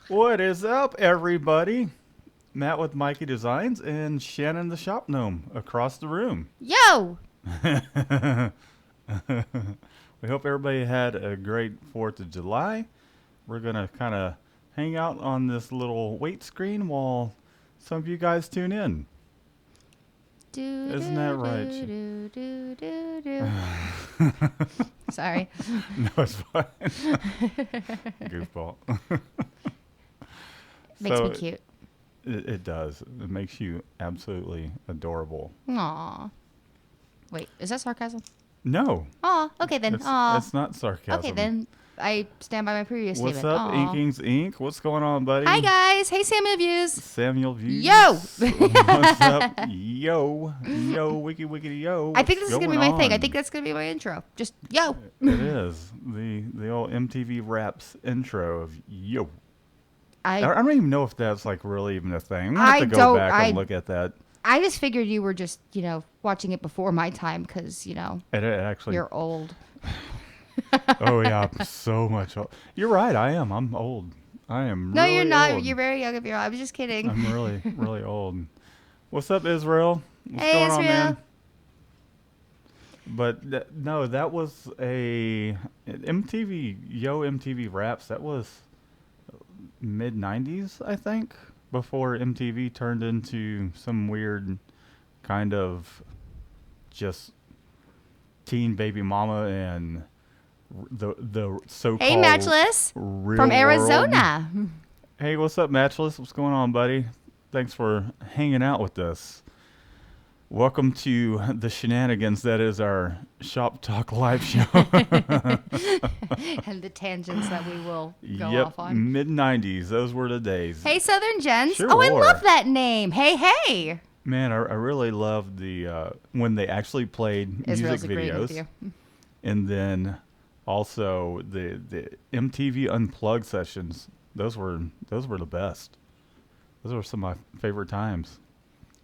What is up, everybody? Matt with Mikey Designs and Shannon the Shop Gnome across the room. Yo! We hope everybody had a great 4th of July. We're going to kind of hang out on this little wait screen while some of you guys tune in. Isn't that right? Sorry. No, it's fine. Goofball. Makes me cute. It does. It makes you absolutely adorable. Aw. Wait, is that sarcasm? No. Aw, okay then. Aw. It's not sarcasm. Okay then. I stand by my previous What's statement. up, Aw. Inkings Inc.? What's going on, buddy? Hi guys. Hey Samuel Views. Samuel Views. Yo! What's up? Yo. Yo, wiki wiki yo. I think this is What's going to be my going thing. I on? think that's going to be my intro. Just yo. It is. The old MTV Raps intro of yo. I don't even know if that's like really even a thing. I'm going to have to go back and look at that. I just figured you were just, watching it before my time because, It actually. you're old. Oh, yeah. I'm so much old. You're right. I am. I'm old. I am No, really you're not. old. You're very young if you're. I was just kidding. I'm really, really old. What's up, Israel? What's Hey, going on, Israel. man? But no, that was a MTV Raps. That was mid '90s, I think, before MTV turned into some weird kind of just teen baby mama and the so-called Hey, Matchless real from world. Arizona. Hey, what's up, Matchless? What's going on, buddy? Thanks for hanging out with us. Welcome to the shenanigans that is our Shop Talk live show. And the tangents that we will go Yep, off on. mid-90s. Those were the days. Hey, Southern Gents. Sure Oh, I were. love that name. Hey, hey. Man, I really loved the when they actually played Israel's music agreeing with videos. you. And then also the MTV Unplugged sessions. Those were the best. Those were some of my favorite times.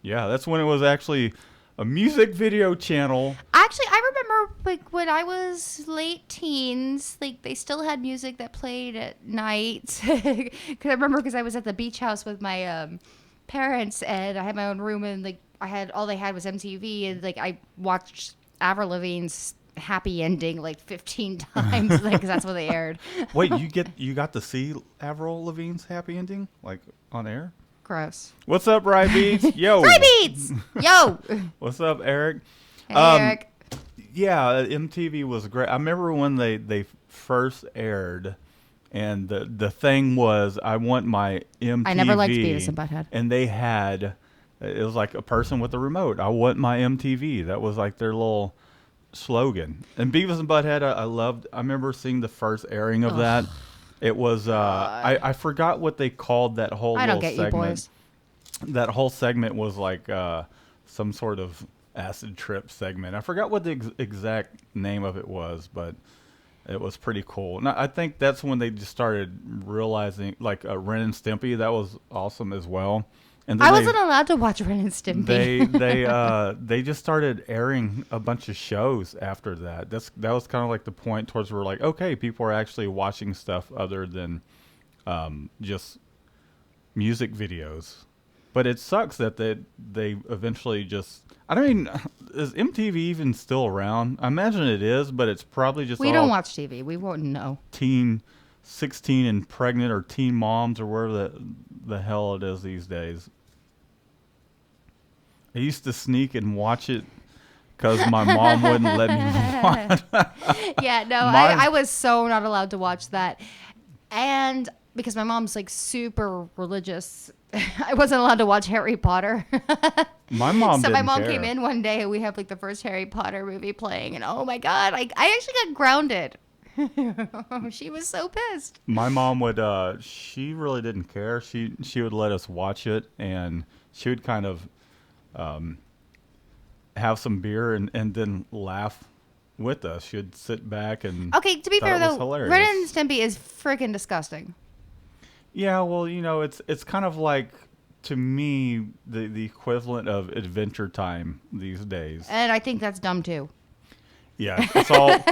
Yeah, that's when it was actually a music video channel. Actually, I remember like when I was late teens, like they still had music that played at night. Because I remember because I was at the beach house with my parents and I had my own room and like I had all they had was MTV and like I watched Avril Lavigne's Happy Ending like 15 times like 'cause that's what they aired. Wait, you got to see Avril Lavigne's Happy Ending like on air? Gross. What's up, Rye Beats? Yo. Fry beats. Yo. What's up, Eric? Hey, Eric. Yeah, MTV was great. I remember when they first aired, and the thing was, I want my MTV. I never liked Beavis and Butthead. And they had, it was like a person with a remote. I want my MTV. That was like their little slogan. And Beavis and Butthead, I loved. I remember seeing the first airing of that. It was I forgot what they called that whole I don't little get segment. you boys. That whole segment was like some sort of acid trip segment. I forgot what the exact name of it was, but it was pretty cool. And I think that's when they just started realizing, like Ren and Stimpy, that was awesome as well. And then I wasn't allowed to watch Ren and Stimpy. they just started airing a bunch of shows after that. That was kind of like the point towards where like, okay, people are actually watching stuff other than just music videos. But it sucks that they eventually just. I don't even. Is MTV even still around? I imagine it is, but it's probably just. We all don't watch TV. We won't know. teen, 16 and pregnant, or teen moms, or wherever the hell it is these days. I used to sneak and watch it because my mom wouldn't let me watch. Yeah, no, Mine- I was so not allowed to watch that. And because my mom's like super religious, I wasn't allowed to watch Harry Potter. My mom So didn't my mom care. came in one day and we have like the first Harry Potter movie playing. And oh my God, I actually got grounded. She was so pissed. My mom would. She really didn't care. She would let us watch it, and she would kind of have some beer and then laugh with us. She'd sit back and. Okay, to be thought fair it was though, hilarious. Ren and Stimpy is freaking disgusting. Yeah, well, it's kind of like, to me, the equivalent of Adventure Time these days. And I think that's dumb too. Yeah, it's all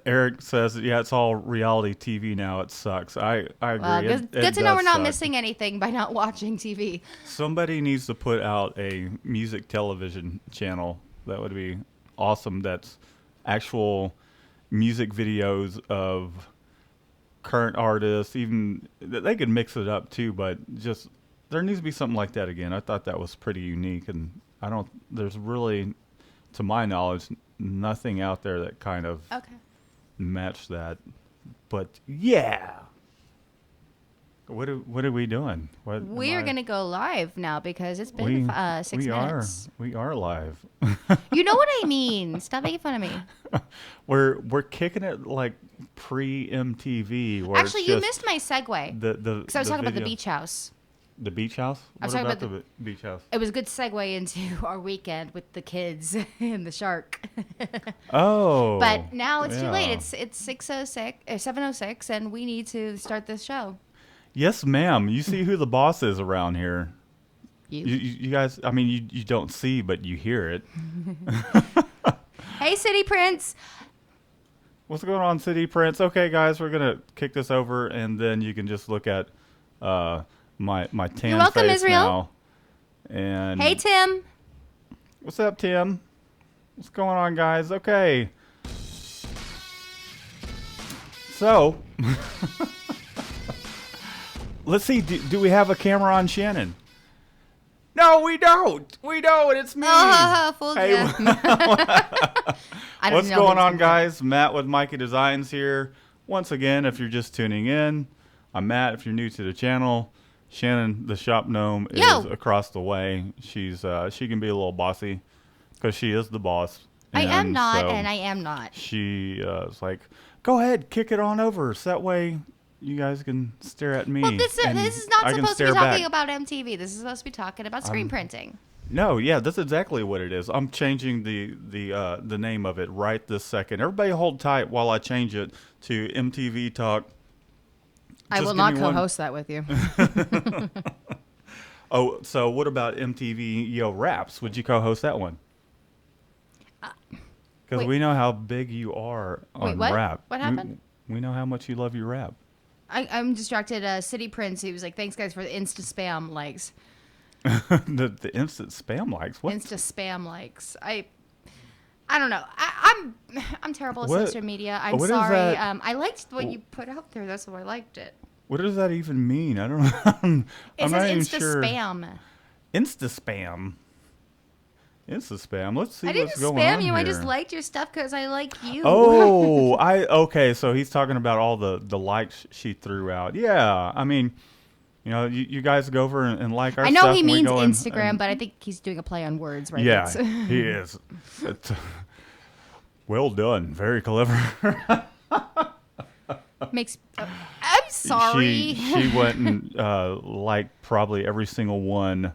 Eric says, yeah, it's all reality TV now. It sucks. I Well, agree. good to know we're does not suck. missing anything by not watching TV. Somebody needs to put out a music television channel. That would be awesome. That's actual music videos of current artists. Even they could mix it up too, but just there needs to be something like that again. I thought that was pretty unique, and I don't. There's really, to my knowledge, nothing out there that kind of Okay. matched that. But yeah. What are we doing? What We are going to go live now because it's we, been 6 minutes. We are live. You know what I mean. Stop making fun of me. We're kicking it like pre MTV. Where Actually, it's you just missed my segue. Because I was talking about the video. beach house. The beach house. I was What talking about about the beach house? It was a good segue into our weekend with the kids and the shark. Oh. But now it's too yeah. late. It's 7:06, and we need to start this show. Yes, ma'am. You see who the boss is around here. You. You guys. I mean, you don't see, but you hear it. Hey, City Prince. What's going on, City Prince? Okay, guys, we're gonna kick this over, and then you can just look at my tan You're welcome, face Israel. now. And Hey, Tim. what's up, Tim? What's going on, guys? Okay. So, let's see. Do we have a camera on Shannon? No, we don't. We don't. It's me. Oh, fooled Hey, ya. I don't what's know going who's on, gonna- guys? Matt with Mikey Designs here. Once again, if you're just tuning in, I'm Matt. If you're new to the channel, Shannon, the shop gnome, is Yo. across the way. She can be a little bossy because she is the boss. I am And not, so and I am not. She is like, go ahead, kick it on over. So that way you guys can stare at me. Well, this and is not I can supposed to be stare talking back. about MTV. This is supposed to be talking about screen printing. No, yeah, that's exactly what it is. I'm changing the name of it right this second. Everybody hold tight while I change it to MTV Talk. I Just will give not me one- co-host that with you. Oh, so what about MTV Yo Raps? Would you co-host that one? Because wait. we know how big you are on Wait, what? rap. What happened? We know how much you love your rap. I'm distracted. City Prince, he was like, thanks, guys, for the Insta spam likes. the instant spam likes. What? Insta spam likes. I don't know. I'm terrible at What- social media. I'm what is sorry. that? I liked what you put out there. That's why I liked it. What does that even mean? I don't know. I'm It not even says Insta sure. spam. Insta spam. Insta spam. Let's see I didn't what's going spam on you. here. I just liked your stuff because I like you. Oh, okay. So he's talking about all the likes she threw out. Yeah, I mean, you know, you guys go over and like our I know stuff. he and we means go and- Instagram, and- but I think he's doing a play on words, right? yeah, That's- he is. It's, well done. Very clever. makes. I'm sorry. She went and liked probably every single one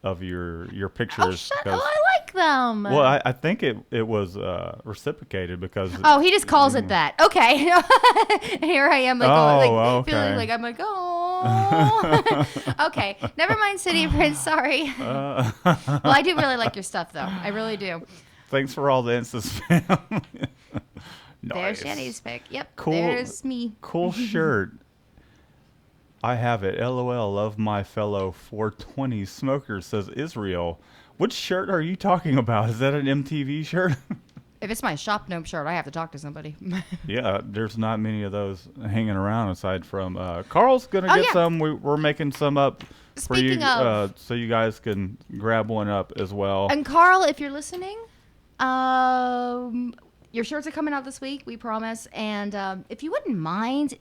of your pictures. Oh, shut up! 'cause- I like them. Well, I think it was reciprocated because. Oh, he just calls it that. Okay. Here I am, like, Oh, feeling okay. like I'm like, oh. Okay. Never mind, City Prince. Sorry. Well, I do really like your stuff, though. I really do. Thanks for all the instant spam. There's Nice. Shanny's pick. Yep. Cool. There's me. Cool shirt. I have it. LOL. Love my fellow 420 smoker, says Israel. Which shirt are you talking about? Is that an MTV shirt? If it's my shop gnome shirt, I have to talk to somebody. Yeah, there's not many of those hanging around aside from Carl's gonna Oh, get yeah. some. We're making some up for you, Speaking of- so you guys can grab one up as well. And Carl, if you're listening, your shirts are coming out this week, we promise. And if you wouldn't mind,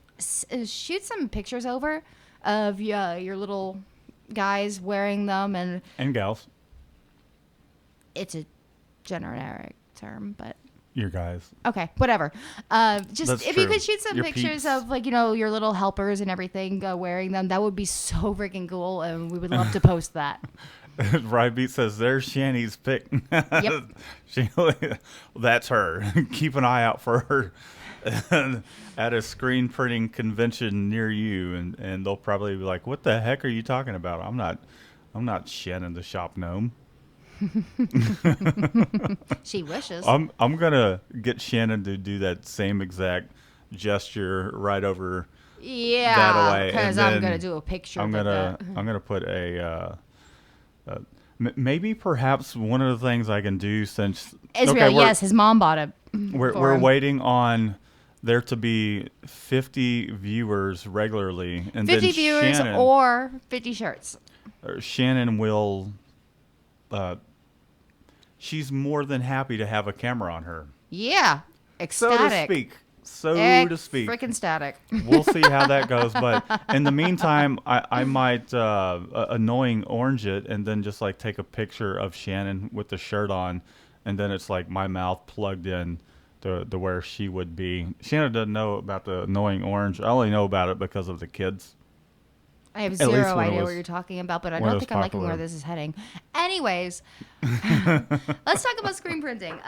shoot some pictures over of your little guys wearing them. And gals, it's a generic term, but your guys. okay, whatever. Just That's if you true. could shoot some Your pictures peeps. of, like, your little helpers and everything wearing them, that would be so freaking cool, and we would love to post that. Rybeat says there's Shanny's pick. Yep. That's her. Keep an eye out for her at a screen printing convention near you, and they'll probably be like, "What the heck are you talking about? I'm not Shannon the shop gnome." She wishes. I'm gonna get Shannon to do that same exact gesture right over that Yeah, away, and because I'm gonna then do a picture I'm like gonna that. I'm gonna put maybe perhaps one of the things I can do since okay Israel, yes, his mom bought it for we're him. waiting on there to be 50 viewers regularly, and then 50 viewers or 50 shirts. Shannon will. Uh, she's more than happy to have a camera on her, Yeah, so to ecstatic. speak. So to speak. Freaking static. We'll see how that goes. But in the meantime, I might annoying orange it and then just like take a picture of Shannon with the shirt on, and then it's like my mouth plugged in to where she would be. Shannon doesn't know about the annoying orange. I only know about it because of the kids. I have At least zero when it idea was what you're talking about, but I when it don't was think I'm liking popular. where this is heading. Anyways, let's talk about screen printing.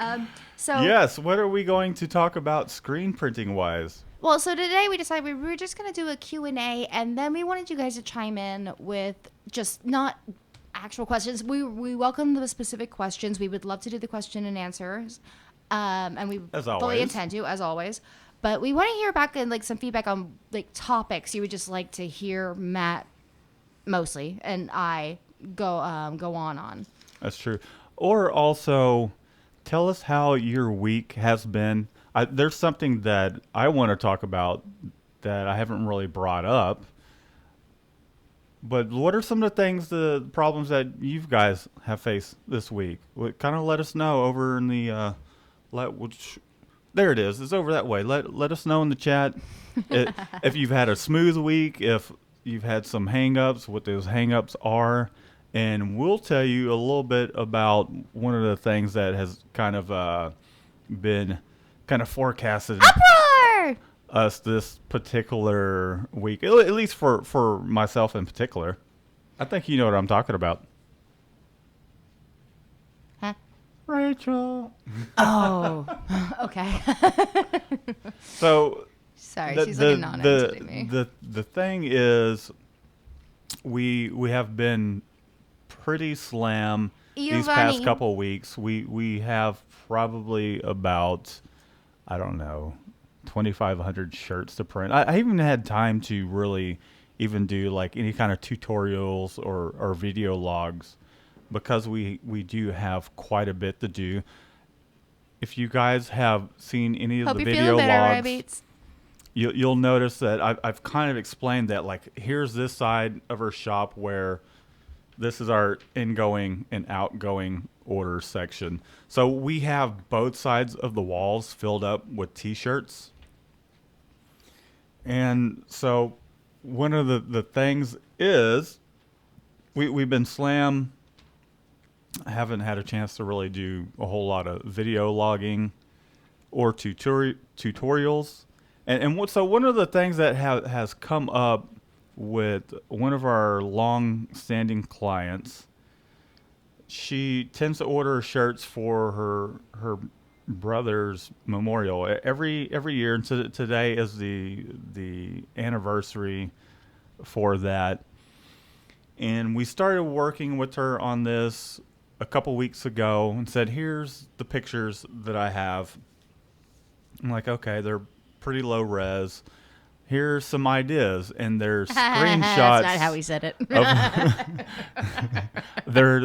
So Yes. What are we going to talk about screen printing wise? Well, so today we decided we were just going to do a Q&A, and then we wanted you guys to chime in with just not actual questions. We welcome the specific questions. We would love to do the question and answers, and we As fully always. intend to, as always. But we want to hear back and like some feedback on like topics you would just like to hear Matt mostly and I go on. That's true. Or also, tell us how your week has been. There's something that I want to talk about that I haven't really brought up. But what are some of the things, the problems that you guys have faced this week? Kind of let us know over in the there it is. It's over that way. Let us know in the chat if you've had a smooth week, if you've had some hangups, what those hangups are, and we'll tell you a little bit about one of the things that has kind of been kind of forecasted Uproar! us this particular week, at least for myself in particular. I think you know what I'm talking about. Huh? Rachel. Oh, okay. So Sorry, she's like a non-entity to me. the thing is, we have been pretty slam these past Giovanni. couple weeks. We have probably about, I don't know, 2,500 shirts to print. I even had time to really even do like any kind of tutorials or video logs because we do have quite a bit to do. If you guys have seen any of Hope the you're video feeling better, logs, rabbits. you'll notice that I've kind of explained that, like, here's this side of our shop where this is our ingoing and outgoing order section. So we have both sides of the walls filled up with t-shirts. And so one of the things is we've been slam. I haven't had a chance to really do a whole lot of video logging or tutorials. So one of the things that has come up with one of our long-standing clients, she tends to order shirts for her brother's memorial every year. And today is the anniversary for that. And we started working with her on this a couple weeks ago and said, here's the pictures that I have. I'm like, okay, they're pretty low res. Here's some ideas, and there's screenshots. That's not how he said it. They're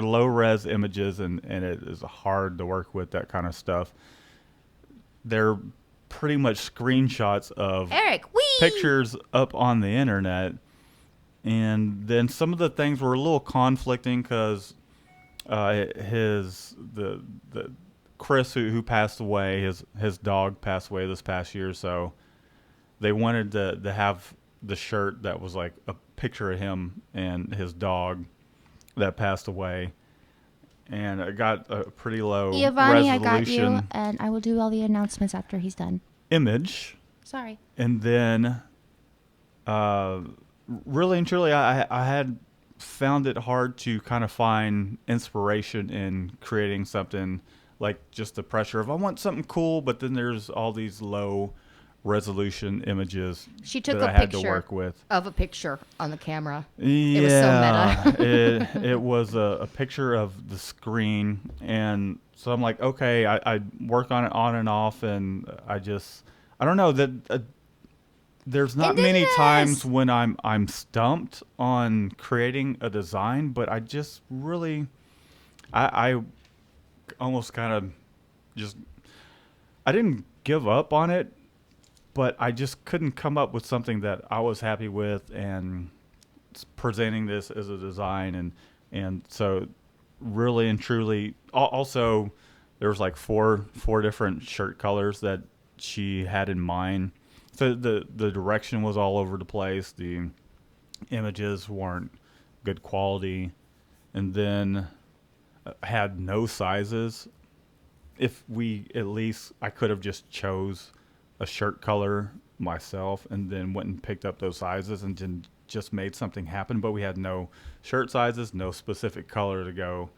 low res images, and it is hard to work with that kind of stuff. They're pretty much screenshots of Eric, wee! pictures up on the internet, and then some of the things were a little conflicting because the Chris who passed away, his dog passed away this past year, so they wanted to have the shirt that was like a picture of him and his dog that passed away, and it got a pretty low Giovanni, I resolution got you, and I will do all the announcements after he's done. image. Sorry. And then really and truly, I had found it hard to kind of find inspiration in creating something, like just the pressure of I want something cool, but then there's all these low resolution images She took that a I had to picture work with. of a picture on the camera. Yeah, It was so meta. it was a picture of the screen, and so I'm like, okay, I work on it on and off, and I don't know that there's not many times Indigenous. when I'm stumped on creating a design, but I just really I almost kind of just I didn't give up on it, but I just couldn't come up with something that I was happy with, and presenting this as a design, and so really and truly also there was like four different shirt colors that she had in mind, so the direction was all over the place, the images weren't good quality, and then had no sizes. If we at least I could have just chose a shirt color myself and then went and picked up those sizes and just made something happen, but we had no shirt sizes, no specific color to go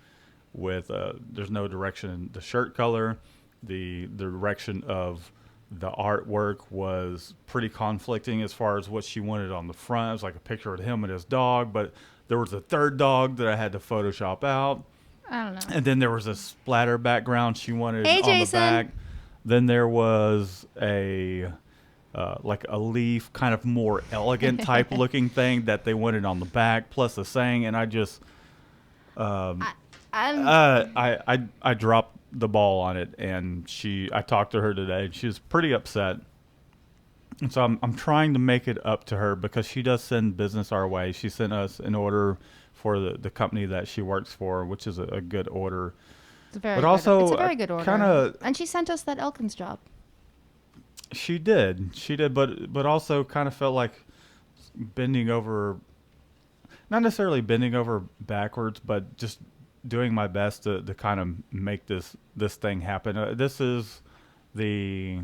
with. There's no direction in the shirt color. The direction of the artwork was pretty conflicting as far as what she wanted on the front. It was like a picture of him and his dog, but there was a third dog that I had to Photoshop out. I don't know. And then there was a splatter background she wanted Hey, on the Jason. back. Then there was a like a leaf, kind of more elegant type looking thing that they wanted on the back, plus a saying. And I just I dropped the ball on it, and I talked to her today, and she was pretty upset. And so I'm trying to make it up to her because she does send business our way. She sent us an order for the company that she works for, which is a good order. It's a very But good, also, it's a very good order. kinda- And she sent us that Elkins job. She did, but also kind of felt like bending over, not necessarily bending over backwards, but just doing my best to kind of make this thing happen. This is the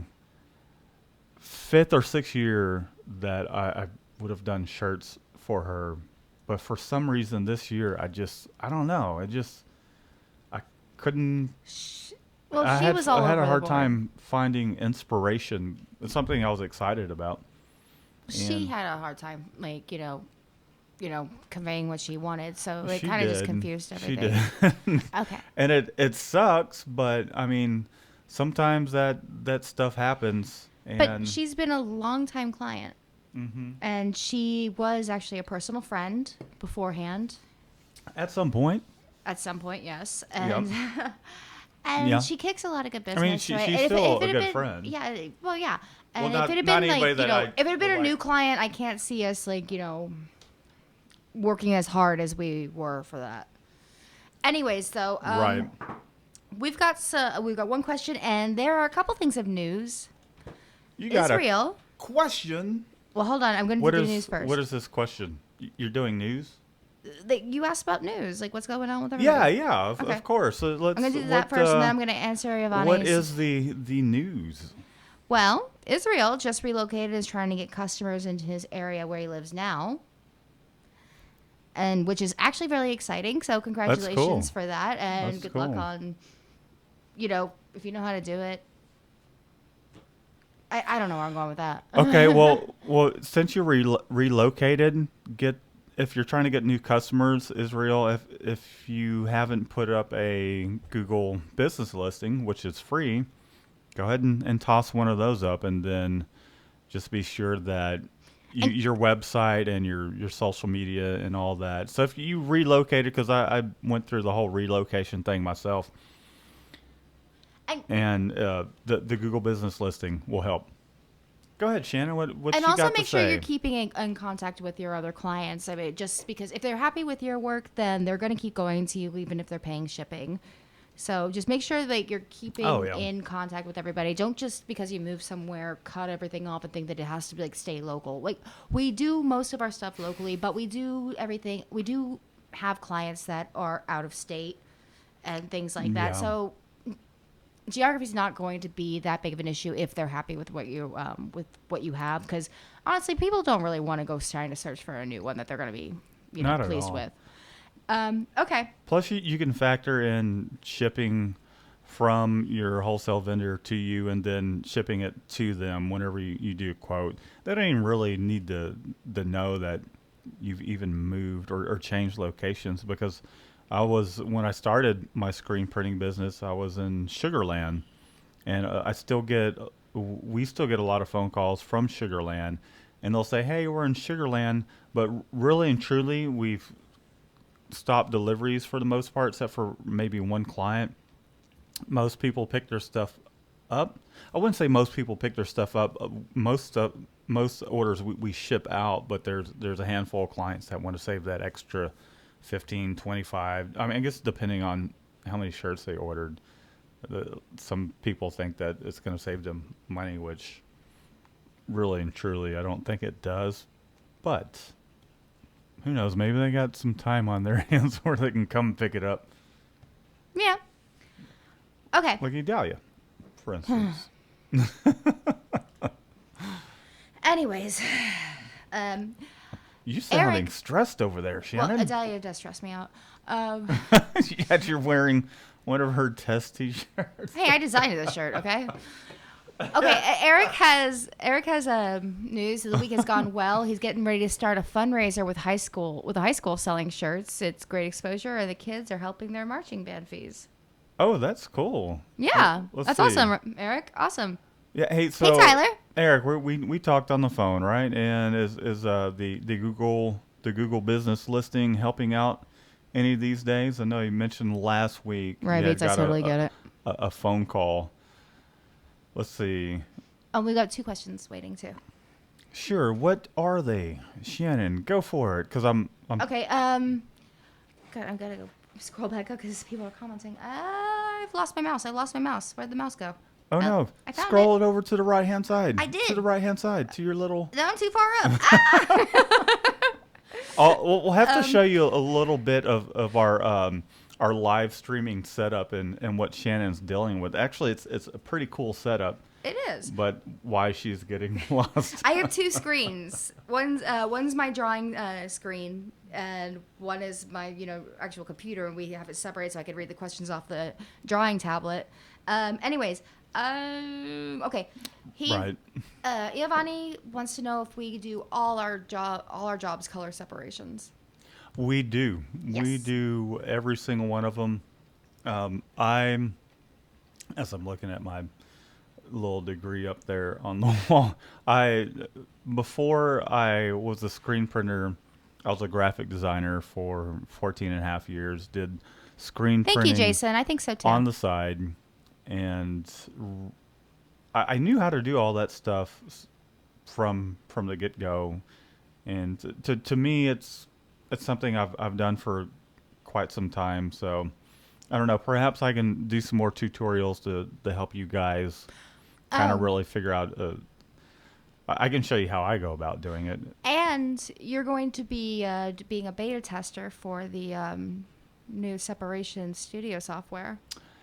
5th or 6th year that I would have done shirts for her, but for some reason this year I don't know, I couldn't. Well, I she had, was all I had over a the hard board. time finding inspiration. It's something I was excited about. She And had a hard time, like, conveying what she wanted. So it she kind of just did. confused She everything. did. Okay. And it sucks, but I mean, sometimes that stuff happens. And But she's been a longtime client. Mhm. And she was actually a personal friend beforehand. At some point, At some point, yes. And Yep. and Yeah. she kicks a lot of good business. mean, right? she's And still if a it had good been, friend. Yeah, well, yeah. Well, And not- if it had not been anybody like, that I if it had been would a new like. client, I can't see us working as hard as we were for that. Anyways, though, right? we've got one question, and there are a couple things of news. You got Israel. a question? Well, hold on. I'm going to What do the is news first. what is this question? You're doing news? You asked about news, like what's going on with Yeah, everybody. yeah, Okay. of course. So let's. I'm going to do that first, and then I'm going to answer Ivani's. What is the news? Well, Israel just relocated and is trying to get customers into his area where he lives now. And which is actually really exciting. So congratulations for that. And That's good luck cool. on, if you know how to do it. I don't know where I'm going with that. Okay, well, since you relocated, if you're trying to get new customers, Israel, if you haven't put up a Google business listing, which is free, go ahead and toss one of those up, and then just be sure that your website and your social media and all that. So if you relocated, because I went through the whole relocation thing myself, and the Google business listing will help. Go ahead, Shannon. What And you also got make to sure say? you're keeping in contact with your other clients. I mean, just because if they're happy with your work, then they're going to keep going to you, even if they're paying shipping. So just make sure that you're keeping in contact with everybody. Don't just because you move somewhere, cut everything off and think that it has to stay local. Like we do most of our stuff locally, but we do everything. We do have clients that are out of state and things like that. Yeah. So geography is not going to be that big of an issue if they're happy with what you have. Because honestly, people don't really want to go trying to search for a new one that they're going to be Not at pleased all. with. Okay. Plus, you can factor in shipping from your wholesale vendor to you and then shipping it to them whenever you do a quote. They don't even really need to know that you've even moved or changed locations, because when I started my screen printing business, I was in Sugarland, and we still get a lot of phone calls from Sugarland, and they'll say, "Hey, we're in Sugarland," but really and truly, we've stopped deliveries for the most part, except for maybe one client. Most people pick their stuff up. I wouldn't say most people pick their stuff up. Most orders we ship out, but there's a handful of clients that want to save that extra 15, 25. I mean, I guess depending on how many shirts they ordered. Some people think that it's going to save them money, which really and truly I don't think it does. But who knows? Maybe they got some time on their hands where they can come pick it up. Yeah. Okay. Like Idalia, for instance. Anyways, You sounding Eric, stressed over there, Shannon. well, Adalia does stress me out. Yet you're wearing one of her test T-shirts. Hey, I designed this shirt, okay? Okay, Eric has news. The week has gone well. He's getting ready to start a fundraiser with a high school selling shirts. It's great exposure, and the kids are helping their marching band fees. Oh, that's cool. Yeah, Let's that's see. awesome, Eric. Awesome. Yeah. Hey, Hey, Tyler. Eric, we talked on the phone, right? And is the Google business listing helping out any of these days? I know you mentioned last week. Right, you had Bates, I totally get it. a phone call. Let's see. Oh, we got 2 questions waiting too. Sure. What are they, Shannon? Go for it, because I'm. Okay. I'm gonna go scroll back up because people are commenting. I've lost my mouse. Where'd the mouse go? Oh no! I found Scroll it over to the right hand side. I did. To the right hand side, to your little. No, I'm too far up. Ah! We'll have to show you a little bit of our live streaming setup and what Shannon's dealing with. Actually, it's a pretty cool setup. It is. But why she's getting lost? I have 2 screens. One's my drawing screen, and one is my actual computer, and we have it separated so I can read the questions off the drawing tablet. Anyways, okay. Right. Iovani wants to know if we do all our jobs color separations. We do. Yes. We do every single one of them. As I'm looking at my little degree up there on the wall, before I was a screen printer, I was a graphic designer for 14 and a half years, did screen Thank printing you, Jason. I think so too. on the side, and I knew how to do all that stuff from the get-go. And to me, it's something I've done for quite some time. So I don't know, perhaps I can do some more tutorials to help you guys kind of really figure out. I can show you how I go about doing it. And you're going to be being a beta tester for the new Separation Studio software.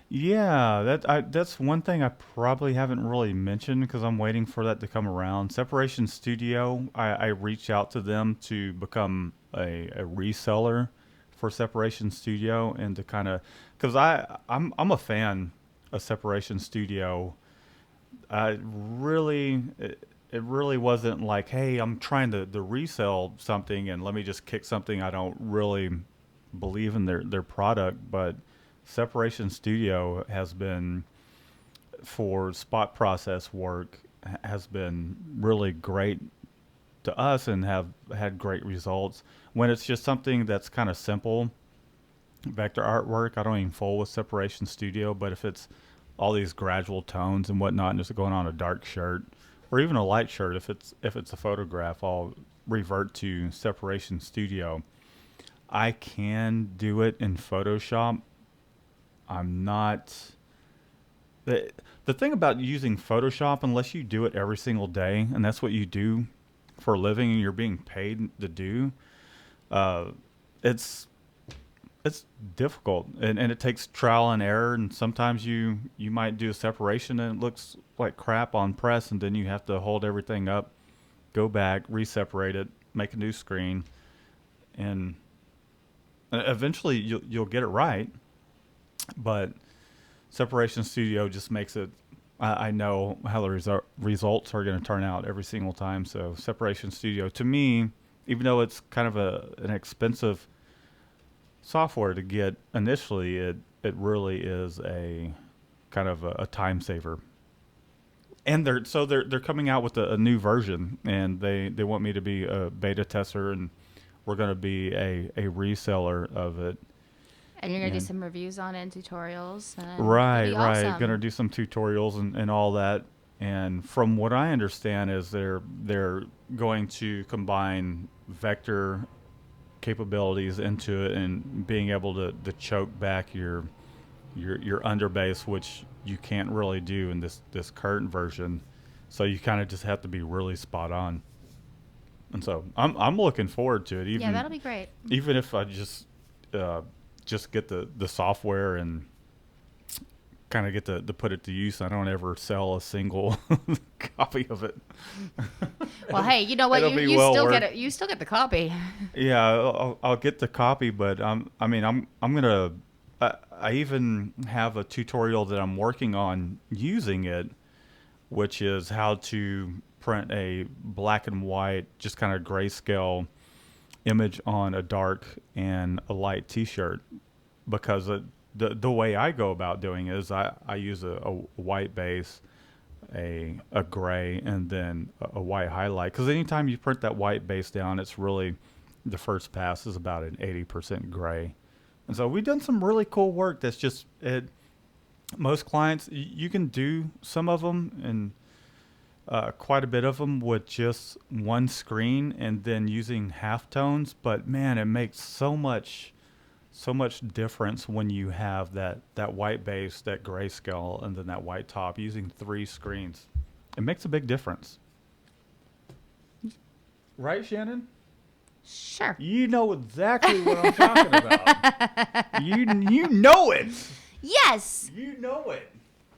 Yeah, that's one thing I probably haven't really mentioned because I'm waiting for that to come around. Separation Studio, I reached out to them to become a reseller for Separation Studio, and to kind of, because I'm a fan of Separation Studio. It really wasn't like, hey, I'm trying to resell something and let me just kick something I don't really believe in their product. But Separation Studio has been, for spot process work, has been really great to us and have had great results. When it's just something that's kind of simple, vector artwork, I don't even fool with Separation Studio. But if it's all these gradual tones and whatnot, and just going on a dark shirt or even a light shirt, if it's a photograph, I'll revert to Separation Studio. I can do it in Photoshop. I'm not. The thing about using Photoshop, unless you do it every single day, and that's what you do for a living and you're being paid to do, it's difficult, and it takes trial and error, and sometimes you might do a separation and it looks like crap on press, and then you have to hold everything up, go back, reseparate it, make a new screen, and eventually you'll get it right. But Separation Studio just makes it. I know how the results are going to turn out every single time. So Separation Studio, to me, even though it's kind of an expensive software to get initially, it really is a kind of a time saver. And they're coming out with a new version, and they want me to be a beta tester, and we're going to be a reseller of it. And you're gonna do And some reviews on it and tutorials. And right, it'll be right. awesome. Gonna do some tutorials and all that. And from what I understand is they're going to combine vector capabilities into it and being able to choke back your underbass, which you can't really do in this current version. So you kind of just have to be really spot on. And so I'm looking forward to it. Yeah, that'll be great. Even if I just get the software and kind of get to put it to use. I don't ever sell a single copy of it. Well, hey, you know what? You still get it. You still get the copy. Yeah, I'll get the copy, but I'm gonna. I even have a tutorial that I'm working on using it, which is how to print a black and white, just kind of grayscale image on a dark and a light T-shirt, because the way I go about doing it is I use a white base, a gray, and then a white highlight. Because anytime you print that white base down, it's really the first pass is about an 80% gray. And so we've done some really cool work. That's just it. Most clients, you can do some of them and quite a bit of them with just one screen and then using halftones. But man, it makes so much difference when you have that white base, that grayscale, and then that white top using 3 screens. It makes a big difference. Right, Shannon? Sure. You know exactly what I'm talking about. You know it. Yes. You know it.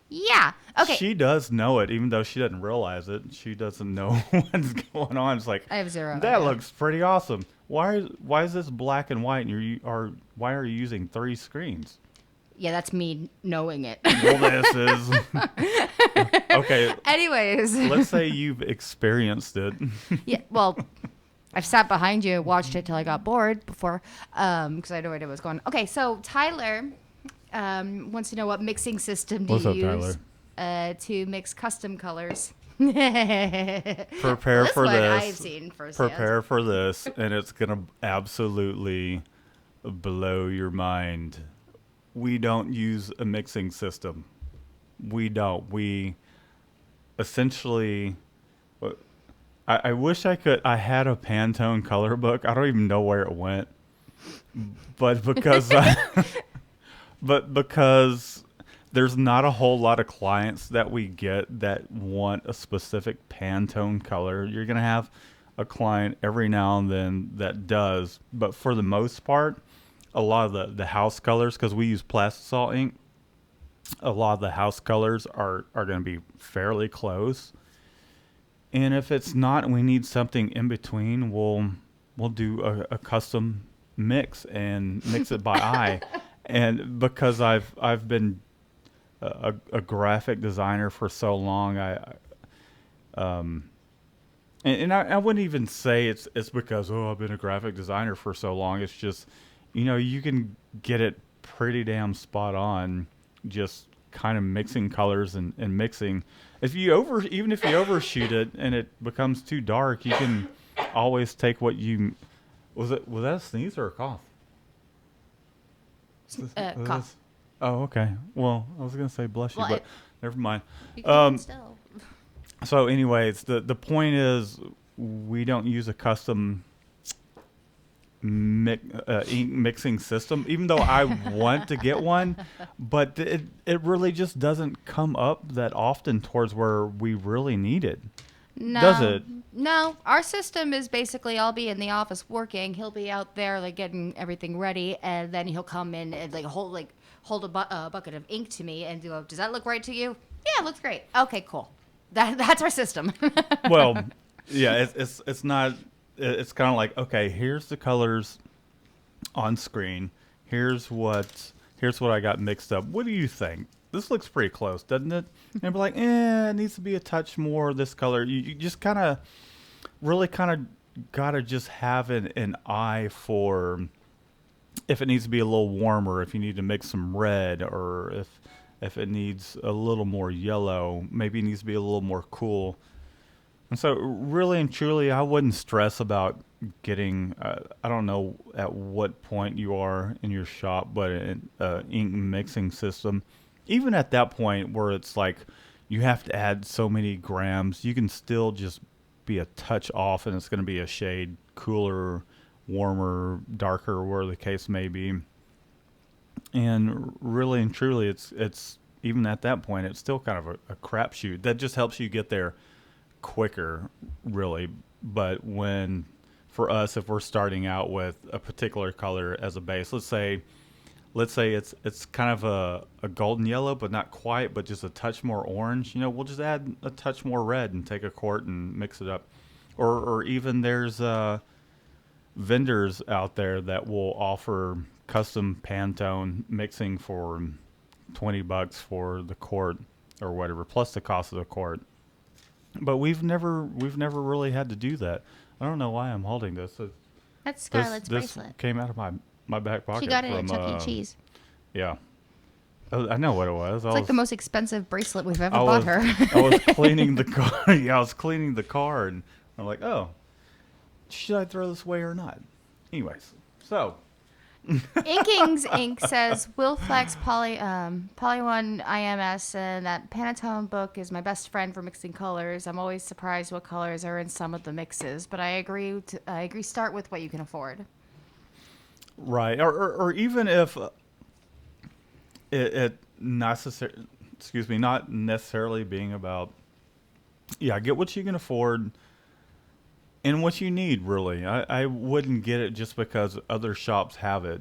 Yeah. Okay. She does know it, even though she doesn't realize it. She doesn't know what's going on. It's like, I have zero. That idea. looks pretty awesome. Why is this black and white? And why are you using 3 screens? Yeah, that's me knowing it. Well, this is okay. Anyways, Let's say you've experienced it. yeah. Well, I've sat behind you and watched it till I got bored before, because I had no idea what was going on. Okay, so Tyler wants to know what mixing system do What's you up, use to mix custom colors. Prepare for one this. I've seen firsthand. Prepare for this, and it's gonna absolutely blow your mind. We don't use a mixing system. We don't. We essentially. I wish I could. I had a Pantone color book. I don't even know where it went, but because because there's not a whole lot of clients that we get that want a specific Pantone color. You're gonna have a client every now and then that does, but for the most part, a lot of the house colors, because we use plastisol ink, a lot of the house colors are going to be fairly close. And if it's not, and we need something in between, we'll do a custom mix and mix it by eye. And because I've been a graphic designer for so long, I wouldn't even say it's because I've been a graphic designer for so long. It's just, you can get it pretty damn spot on, just kind of mixing colors and mixing. Even if you overshoot it and it becomes too dark, you can always take what you was that a sneeze or a cough? Cough. Oh, okay. Well, I was gonna say bless you, but never mind. You can still. So, anyways, the point is we don't use a custom ink mixing system, even though I want to get one, but it really just doesn't come up that often towards where we really need it. No. Does it? No. Our system is basically I'll be in the office working. He'll be out there like getting everything ready, and then he'll come in and hold a bucket of ink to me and go, "Does that look right to you?" Yeah, it looks great. Okay, cool. That's our system. Well, yeah, it's not. It's kind of like, okay, here's the colors on screen. Here's what I got mixed up. What do you think? this looks pretty close, doesn't it? And be like, it needs to be a touch more of this color. You just kind of really kind of gotta just have an eye for if it needs to be a little warmer, if you need to mix some red, or if it needs a little more yellow, maybe it needs to be a little more cool. And so, really and truly, I wouldn't stress about getting. I don't know at what point you are in your shop, but an ink mixing system, even at that point where it's like you have to add so many grams, you can still just be a touch off, and it's going to be a shade cooler, warmer, darker, where the case may be. And really and truly, it's even at that point, it's still kind of a crapshoot. That just helps you get there quicker, really. But when for us, if we're starting out with a particular color as a base, let's say it's kind of a golden yellow, but not quite, but just a touch more orange. We'll just add a touch more red and take a quart and mix it up. Or even there's vendors out there that will offer custom Pantone mixing for $20 for the quart or whatever, plus the cost of the quart. But we've never really had to do that. I don't know why I'm holding this. That's This Scarlett's this bracelet. came out of my back pocket. She got it from, at Chuck E. Cheese. Yeah. I know what it was. It's like the most expensive bracelet we've ever I bought was, her. I was cleaning the car. Yeah, I was cleaning the car, and I'm like, oh, should I throw this away or not? Anyways, so Inkings Inc. says Will Flex Poly One IMS, and that Pantone book is my best friend for mixing colors. I'm always surprised what colors are in some of the mixes, but I agree. I agree. Start with what you can afford. right, or even if it necessary, excuse me, not necessarily being about, yeah, get what you can afford and what you need. Really, I wouldn't get it just because other shops have it,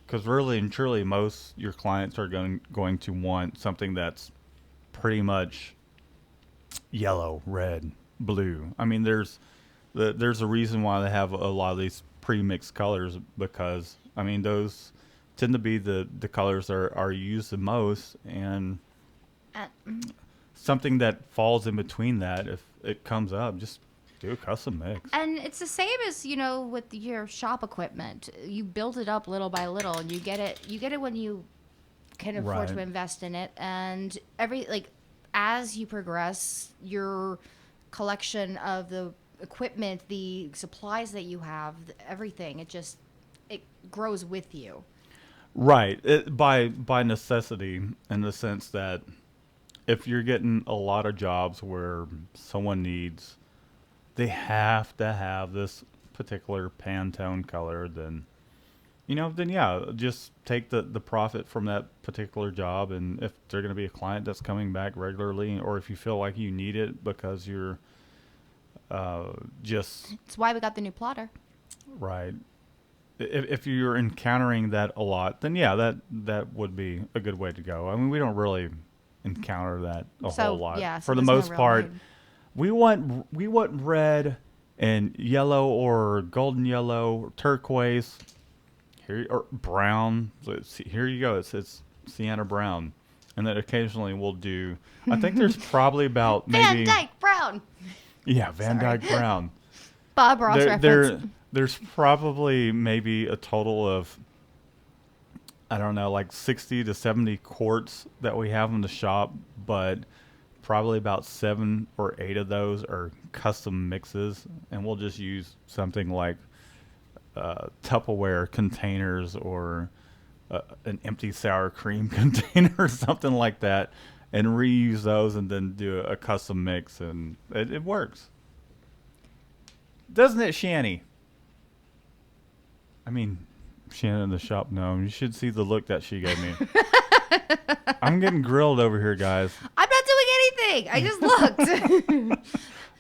because really and truly, most your clients are going to want something that's pretty much yellow, red, blue. I mean, there's a reason why they have a lot of these pre-mixed colors, because I mean those tend to be the colors that are used the most, and Uh, something that falls in between that, if it comes up, just do a custom mix. And it's the same as, with your shop equipment. You build it up little by little, and you get it. You get it when you can afford to Right. invest in it. And as you progress, your collection of the equipment, the supplies that you have, everything, it grows with you. Right. By necessity, in the sense that if you're getting a lot of jobs where someone needs, they have to have this particular Pantone color, then yeah, just take the profit from that particular job. And if they're going to be a client that's coming back regularly, or if you feel like you need it because you're just That's why we got the new plotter. right. If you're encountering that a lot, then yeah, that would be a good way to go. I mean, we don't really encounter that a whole lot. Yeah, so For the there's no most real part, need. we want red and yellow, or golden yellow, or turquoise, here, or brown. So here you go. It's sienna brown, and then occasionally we'll do. I think there's probably about Van maybe Dyke Brown. yeah, Van Sorry. Dyke Brown. Bob Ross reference. There's probably maybe a total of, I don't know, like 60 to 70 quarts that we have in the shop, but probably about 7 or 8 of those are custom mixes, and we'll just use something like Tupperware containers, or an empty sour cream container or something like that, and reuse those, and then do a custom mix, and it works. Doesn't it, Shanny? I mean, Shannon in the shop, no. You should see the look that she gave me. I'm getting grilled over here, guys. I'm not doing anything. I just looked.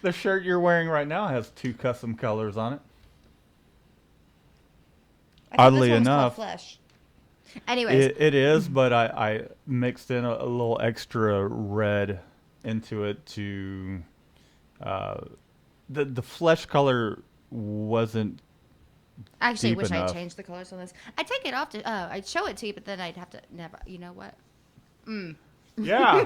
The shirt you're wearing right now has 2 custom colors on it. I thought Oddly this one was called enough, Flesh. Anyways, it is, but I mixed in a little extra red into it to the flesh color wasn't actually, I deep wish I enough. had changed the colors on this. I'd take it off I'd show it to you, but then I'd have to never. You know what? Yeah.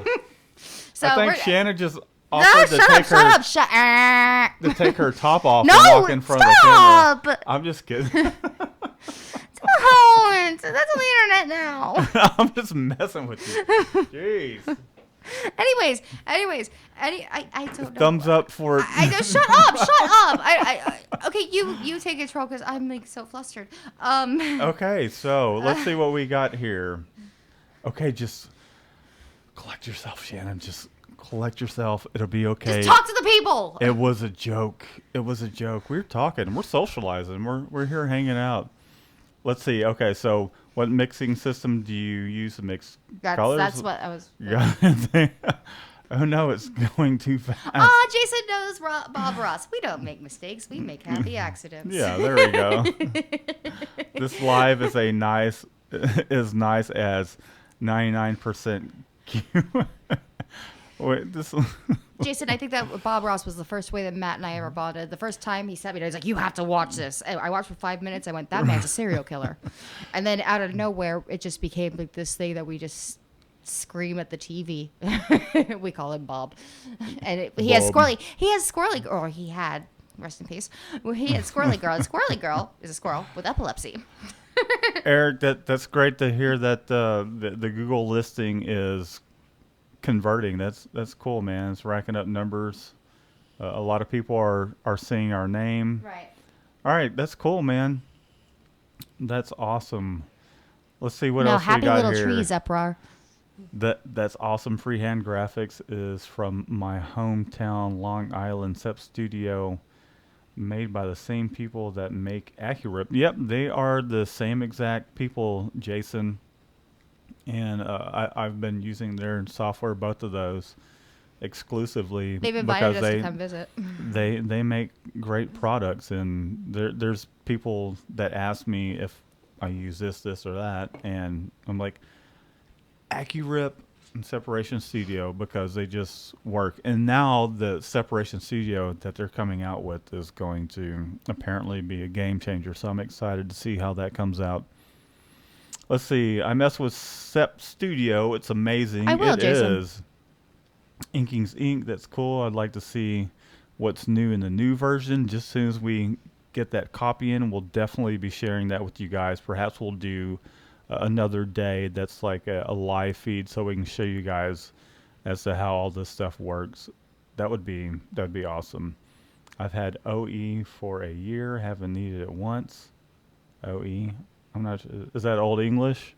So I think we're, Shannon just no, offered to shut up. to take her top off No, and walk in front stop. of the camera. I'm just kidding. Don't. That's on the internet now. I'm just messing with you. Jeez. Anyways, I don't know. Thumbs up for. I just shut up. Okay, you take control because I'm like so flustered. Okay, so let's see what we got here. Okay, just collect yourself, Shannon. Just collect yourself. It'll be okay. Just talk to the people. It was a joke. It was a joke. We're talking. We're socializing. We're here hanging out. Let's see. Okay, so what mixing system do you use to mix colors? That's what I was. Oh no, it's going too fast. Jason knows Bob Ross. We don't make mistakes. We make happy accidents. Yeah, there we go. This live is nice as 99% Q. Wait, this. Jason, I think that Bob Ross was the first way that Matt and I ever bonded. The first time he sat me down, he's like, "You have to watch this." And I watched for 5 minutes. I went, "That man's a serial killer." And then out of nowhere, it just became like this thing that we just scream at the TV. We call him Bob, and he has squirrely. Or he had. Rest in peace. Well, he had Squirrely Girl. And Squirrely Girl is a squirrel with epilepsy. Eric, that's great to hear that the Google listing is converting. That's cool, man. It's racking up numbers. A lot of people are seeing our name. Right. All right, that's cool, man. That's awesome. Let's see what else we Happy got Little here. Trees uproar. That's awesome. Freehand graphics is from my hometown Long Island SEP studio, made by the same people that make AccuRip. Yep, they are the same exact people, Jason. And I've been using their software, both of those, exclusively. They've invited because us to come visit. They make great products, and there's people that ask me if I use this or that, and I'm like, AccuRip and Separation Studio, because they just work. And now the Separation Studio that they're coming out with is going to apparently be a game changer, so I'm excited to see how that comes out. Let's see. I mess with SEP Studio. It's amazing. I will, It Jason. is. Inking's ink. That's cool. I'd like to see what's new in the new version. Just as soon as we get that copy in, we'll definitely be sharing that with you guys. Perhaps we'll do another day that's like a live feed, so we can show you guys as to how all this stuff works. That'd be awesome. I've had OE for a year. Haven't needed it once. OE. I'm not sure. Is that Old English?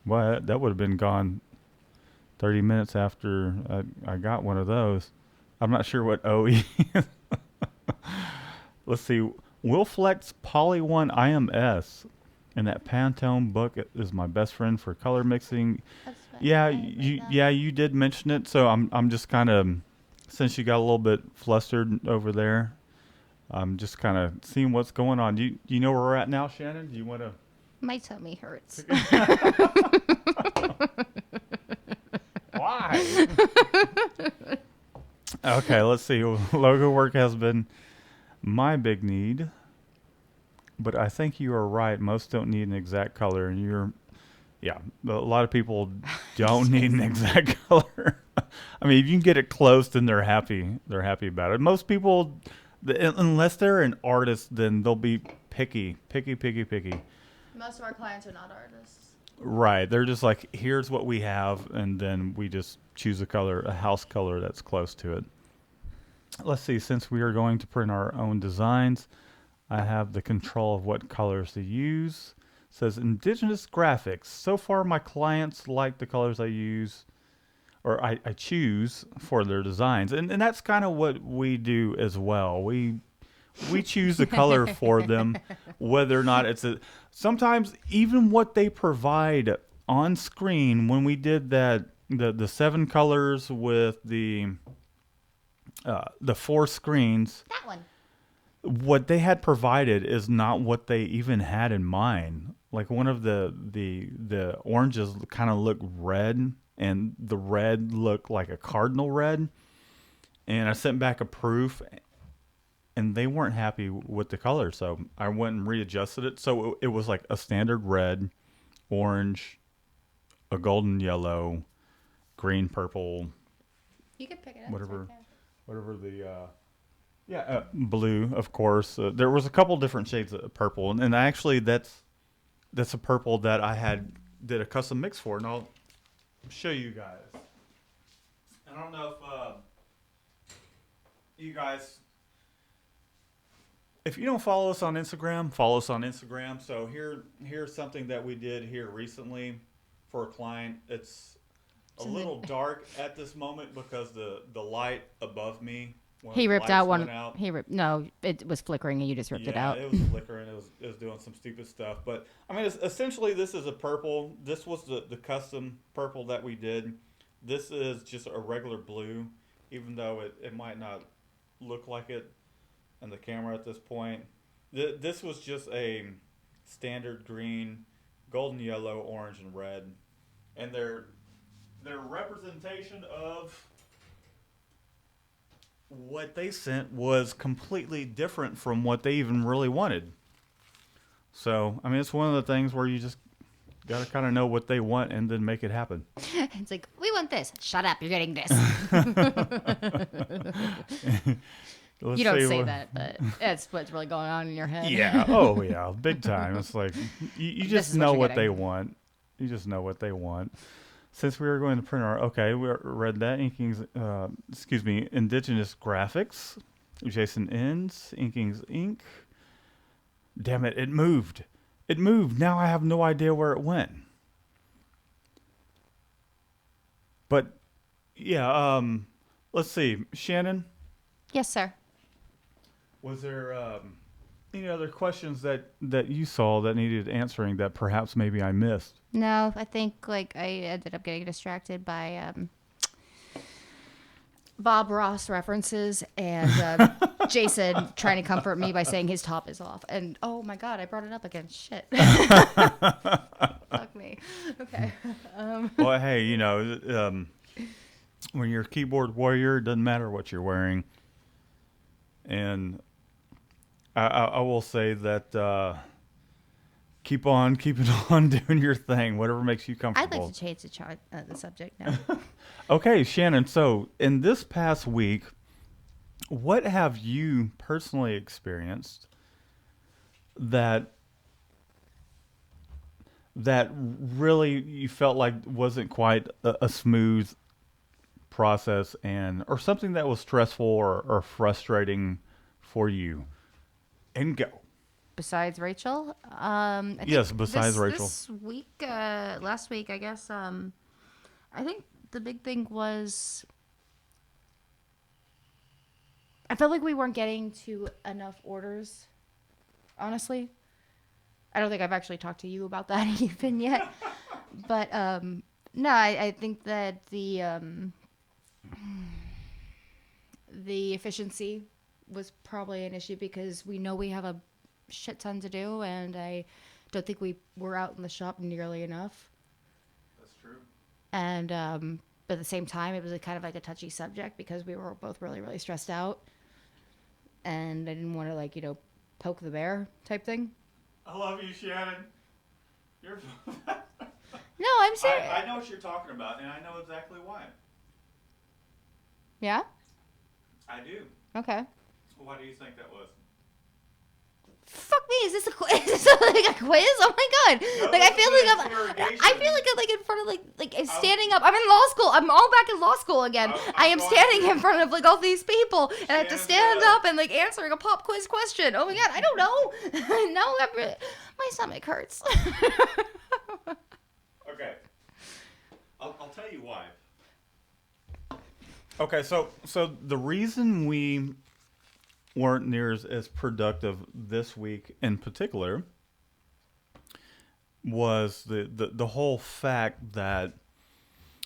Well, that would have been gone 30 minutes after I got one of those. I'm not sure what OE is. Let's see. Wilflex Poly 1 IMS. And that Pantone book is my best friend for color mixing. Yeah, you did mention it. So I'm just kind of, since you got a little bit flustered over there, I'm just kind of seeing what's going on. Do you know where we're at now, Shannon? Do you want to? My tummy hurts. Why? Okay, let's see. Logo work has been my big need, but I think you are right. Most don't need an exact color, and a lot of people don't need an exact color. I mean, if you can get it close, then they're happy. They're happy about it. Most people, unless they're an artist, then they'll be picky. Most of our clients are not artists. Right. They're just like, here's what we have, and then we just choose a house color that's close to it. Let's see. Since we are going to print our own designs, I have the control of what colors to use. It says indigenous graphics. So far, my clients like the colors I use, or I choose for their designs. And that's kind of what we do as well. We choose the color for them, whether or not sometimes even what they provide on screen. When we did that, the 7 colors with the 4 screens, That one. what they had provided is not what they even had in mind. Like one of the oranges kind of looked red, and the red looked like a cardinal red. And I sent back a proof, and they weren't happy with the color, so I went and readjusted it. So it was like a standard red, orange, a golden yellow, green, purple, You can pick it up. whatever, It's right whatever blue, of course. There was a couple different shades of purple, and actually that's a purple that I did a custom mix for, and I'll show you guys. I don't know if you guys, if you don't follow us on Instagram, follow us on Instagram. So here's something that we did here recently for a client. It's a little dark at this moment because the light above me. He ripped out one. No, it was flickering and you just ripped it out. Yeah, it was flickering. It was doing some stupid stuff. But I mean, essentially, this is a purple. This was the custom purple that we did. This is just a regular blue, even though it might not look like it in the camera at this point. This was just a standard green, golden yellow, orange, and red, and their representation of what they sent was completely different from what they even really wanted. So, I mean, it's one of the things where you just got to kind of know what they want and then make it happen. It's like, we want this. Shut up, you're getting this. You don't say that, but that's what's really going on in your head. Yeah. Oh, yeah. Big time. It's like, you just know what they want. You just know what they want. Since we were going to print we read that. Inking's, Indigenous Graphics. Jason Ends. Inking's Ink. Damn it, it moved. It moved. Now I have no idea where it went. But, yeah, let's see. Shannon? Yes, sir. Was there any other questions that you saw that needed answering that perhaps maybe I missed? No, I think I ended up getting distracted by Bob Ross references and Jason trying to comfort me by saying his top is off. And oh my God, I brought it up again. Shit. Fuck me. Okay. Well, hey, when you're a keyboard warrior, it doesn't matter what you're wearing. And I will say that keep on keeping on doing your thing, whatever makes you comfortable. I'd like to change the subject now. Okay, Shannon. So in this past week, what have you personally experienced that really you felt like wasn't quite a smooth process, or something that was stressful or frustrating for you? And go. Besides Rachel? Yes, besides Rachel. This week, last week, I guess, I think the big thing was I felt like we weren't getting to enough orders, honestly. I don't think I've actually talked to you about that even yet. But, no, I think that the efficiency was probably an issue because we know we have a shit ton to do, and I don't think we were out in the shop nearly enough. That's true. And but at the same time, it was kind of like a touchy subject because we were both really, really stressed out, and I didn't want to poke the bear type thing. I love you, Shannon. You're. No, I'm serious. I know what you're talking about, and I know exactly why. Yeah? I do. Okay. Why do you think that was? Fuck me! Is this a quiz? Is this like a quiz? Oh my God! No, I feel like I'm in front of I'm standing up. I'm in law school. I'm all back in law school again. I am standing in front of all these people, and I have to stand up and answering a pop quiz question. Oh my God! I don't know. No, my stomach hurts. Okay. I'll tell you why. Okay, so the reason we weren't near as productive this week in particular was the whole fact that,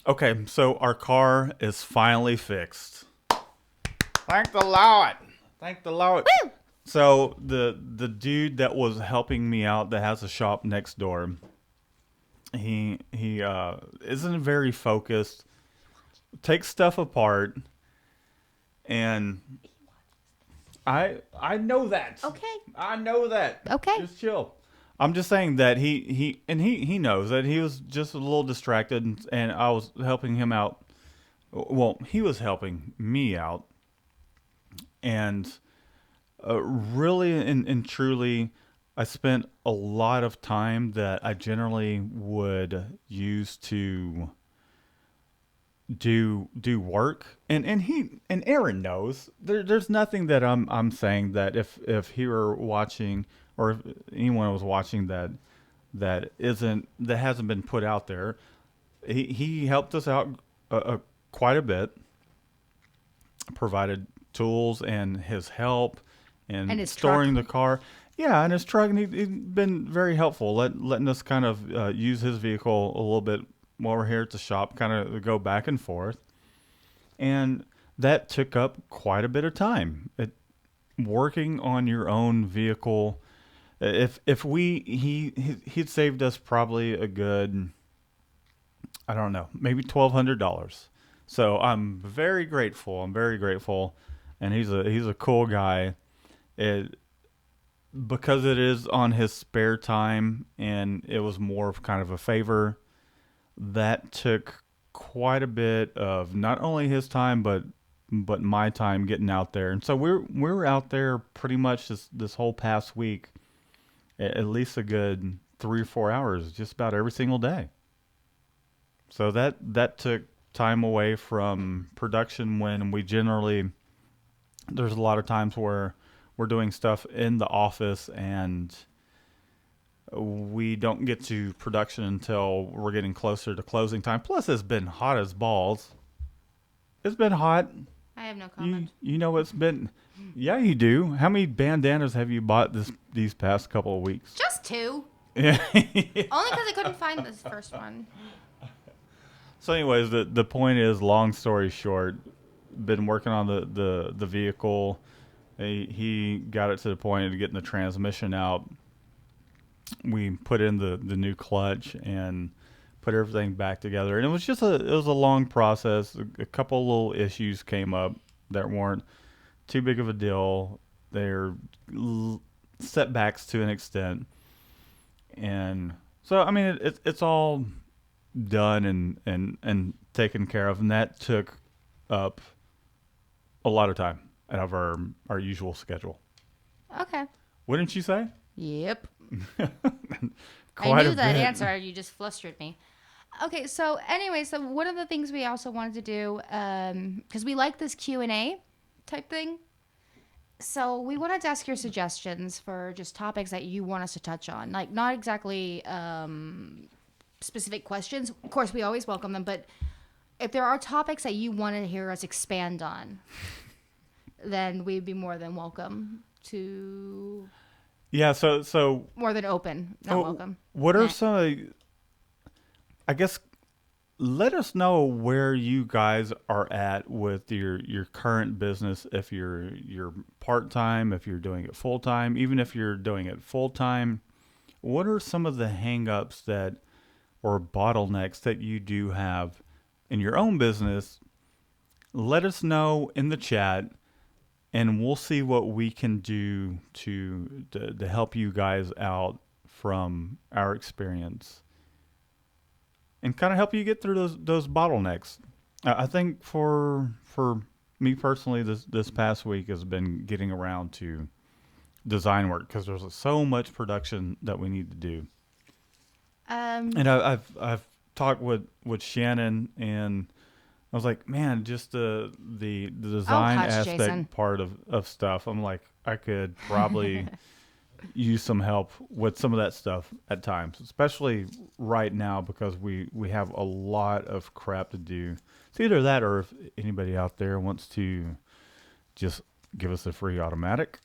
okay, so our car is finally fixed. Thank the Lord. Thank the Lord. Woo! So the dude that was helping me out that has a shop next door, he isn't very focused, takes stuff apart, and I know that. Okay. I know that. Okay. Just chill. I'm just saying that he knows that he was just a little distracted, and I was helping him out. Well, he was helping me out, and really and truly, I spent a lot of time that I generally would use to do work, and Aaron knows there's nothing that I'm saying that if he were watching, or if anyone was watching, that hasn't been put out there. He helped us out quite a bit, provided tools and his help And and his truck. storing the car. Yeah, and his truck, and he's been very helpful, letting us kind of use his vehicle a little bit while we're here at the shop, kind of go back and forth. And that took up quite a bit of time. Working on your own vehicle, if he'd saved us probably a good, I don't know, maybe $1,200. So I'm very grateful. I'm very grateful, and he's a cool guy. It Because it is on his spare time, and it was more of kind of a favor. That took quite a bit of not only his time, but my time getting out there. And so we were out there pretty much this whole past week, at least a good 3 or 4 hours, just about every single day. So that took time away from production, when we generally, there's a lot of times where we're doing stuff in the office, and we don't get to production until we're getting closer to closing time. Plus, it's been hot as balls. It's been hot. I have no You comment. you know it's been. Yeah, you do. How many bandanas have you bought these past couple of weeks? Just two. Yeah. Only because I couldn't find this first one. So, anyways, the point is, long story short, been working on the vehicle. He got it to the point of getting the transmission out. We put in the new clutch and put everything back together, and it was a long process. A couple little issues came up that weren't too big of a deal. They're setbacks to an extent, and so I mean it's all done and taken care of, and that took up a lot of time out of our usual schedule. Okay. Wouldn't you say? Yep. Quite I a knew that bit. answer. You just flustered me. Okay, so anyway, so one of the things we also wanted to do, because we like this Q&A type thing, so we wanted to ask your suggestions for just topics that you want us to touch on. Like, not exactly specific questions. Of course, we always welcome them, but if there are topics that you want to hear us expand on, then we'd be more than welcome to... Yeah, so More than open, not welcome. what are Meh. some of I guess let us know where you guys are at with your current business, if you're part-time, if you're doing it full-time, even if you're doing it full-time. What are some of the hang-ups that, or bottlenecks that you do have in your own business? Let us know in the chat, and we'll see what we can do to help you guys out from our experience, and kind of help you get through those bottlenecks. I think for me personally, this past week has been getting around to design work, because there's so much production that we need to do. And I've talked with Shannon, and I was like, man, just the design hush, aspect Jason. part of stuff. I'm like, I could probably use some help with some of that stuff at times, especially right now, because we have a lot of crap to do. It's either that, or if anybody out there wants to just give us a free automatic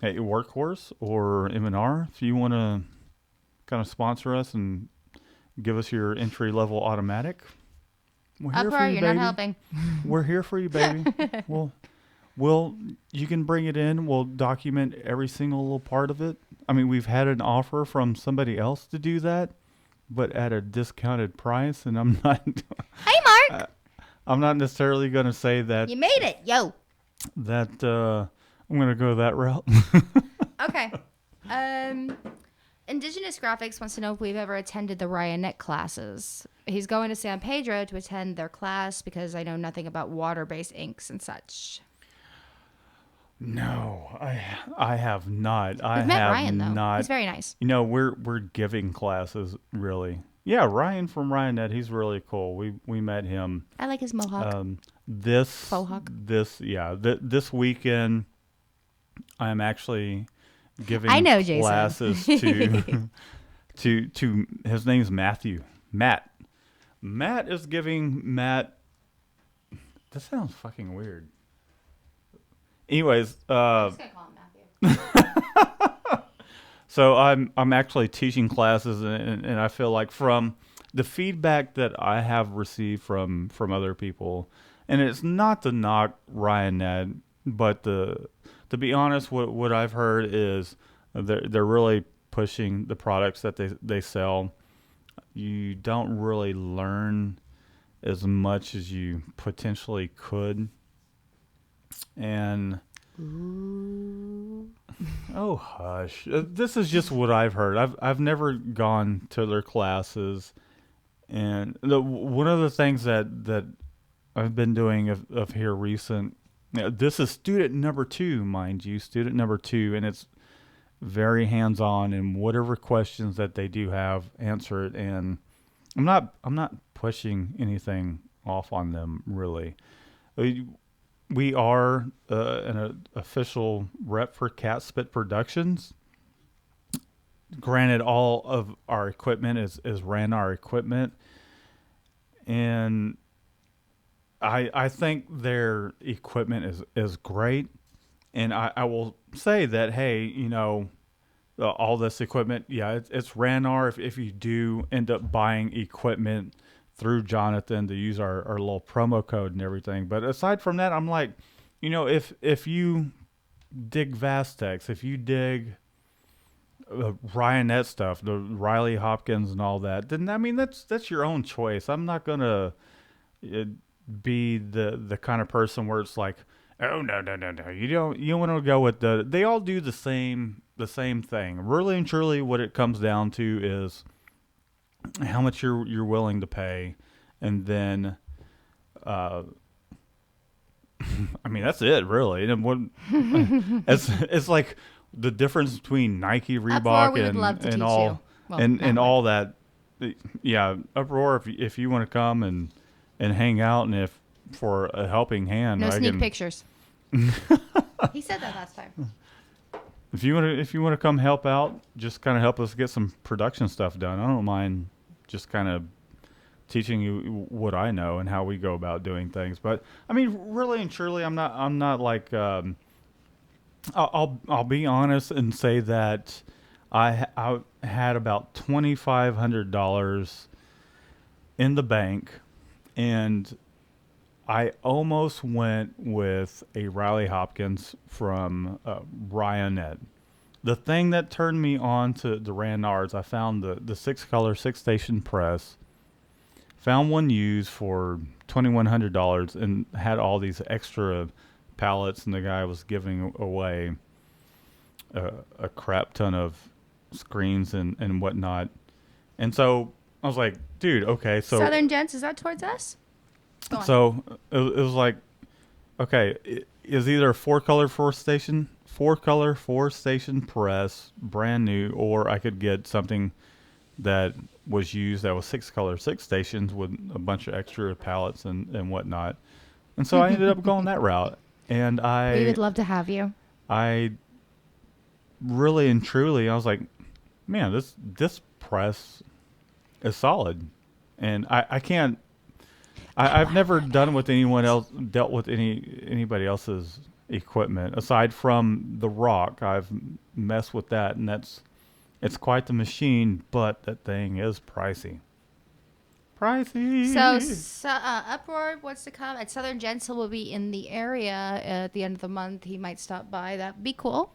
at your Workhorse or M&R, if you want to kind of sponsor us and give us your entry level automatic, we're here for Uproar, you, you're baby. not helping. We're here for you, baby. We'll you can bring it in. We'll document every single little part of it. I mean, we've had an offer from somebody else to do that, but at a discounted price, and I'm not Hey, Mark! I'm not necessarily going to say that You made it, yo. I'm going to go that route. Okay. Indigenous Graphics wants to know if we've ever attended the Ryanette classes. He's going to San Pedro to attend their class because I know nothing about water-based inks and such. No, I have not. I We've met have Ryan though. not. He's very nice. We're giving classes really. Yeah, Ryan from Ryanette, he's really cool. We met him I like his mohawk. this Faux hawk. this weekend. I'm actually giving I know Jason. classes to his name's Matthew. Matt. Matt is giving Matt. That sounds fucking weird. Anyways, I'm just gonna call him Matthew. so I'm actually teaching classes, and I feel like from the feedback that I have received from other people, and it's not to knock Ryan Ned, but to be honest, what I've heard is they're really pushing the products that they sell. You don't really learn as much as you potentially could. And oh hush, this is just what I've heard. I've never gone to their classes, and one of the things that I've been doing of here recent. This is student number 2, mind you, student number 2, and it's very hands on. And whatever questions that they do have, answer it. And I'm not pushing anything off on them really. We are an official rep for Catspit Productions. Granted, all of our equipment is Ranar equipment, and I think their equipment is great. And I will say that, hey, all this equipment, yeah, it's Ranar. If you do end up buying equipment through Jonathan to use our little promo code and everything. But aside from that, I'm like, if you dig Vastex, if you dig Ryanette stuff, the Riley Hopkins and all that, then I mean that's your own choice. I'm not gonna be the kind of person where it's like, oh no, you don't want to go with they all do the same thing. Really and truly, what it comes down to is how much you're willing to pay, and then I mean that's it really. And what it's like the difference between Nike, Reebok, and all and all that. Yeah, Uproar. If you want to come and hang out, and if for a helping hand, no sneak pictures. He said that last time. If you want to come help out, just kind of help us get some production stuff done. I don't mind just kind of teaching you what I know and how we go about doing things. But I mean, really and truly, I'm not like I'll be honest and say that I had about $2,500 in the bank, and I almost went with a Riley Hopkins from Ryanette. The thing that turned me on to the Ranards, I found the 6-color 6-station press. Found one used for $2,100 and had all these extra pallets, and the guy was giving away a crap ton of screens and whatnot. And so I was like, dude, okay. So Southern Gents, is that towards us? So it was like, okay, it is either a 4-color 4-station press, brand new, or I could get something that was used that was 6-color 6 stations with a bunch of extra pallets and whatnot. And so I ended up going that route. And we would love to have you. I really and truly, I was like, man, this press is solid. And I can't. I've never dealt with anybody else's equipment aside from the Rock. I've messed with that, and it's quite the machine, but that thing is pricey. So Uproar wants to come, and Southern Gents will be in the area at the end of the month. He might stop by. That'd be cool.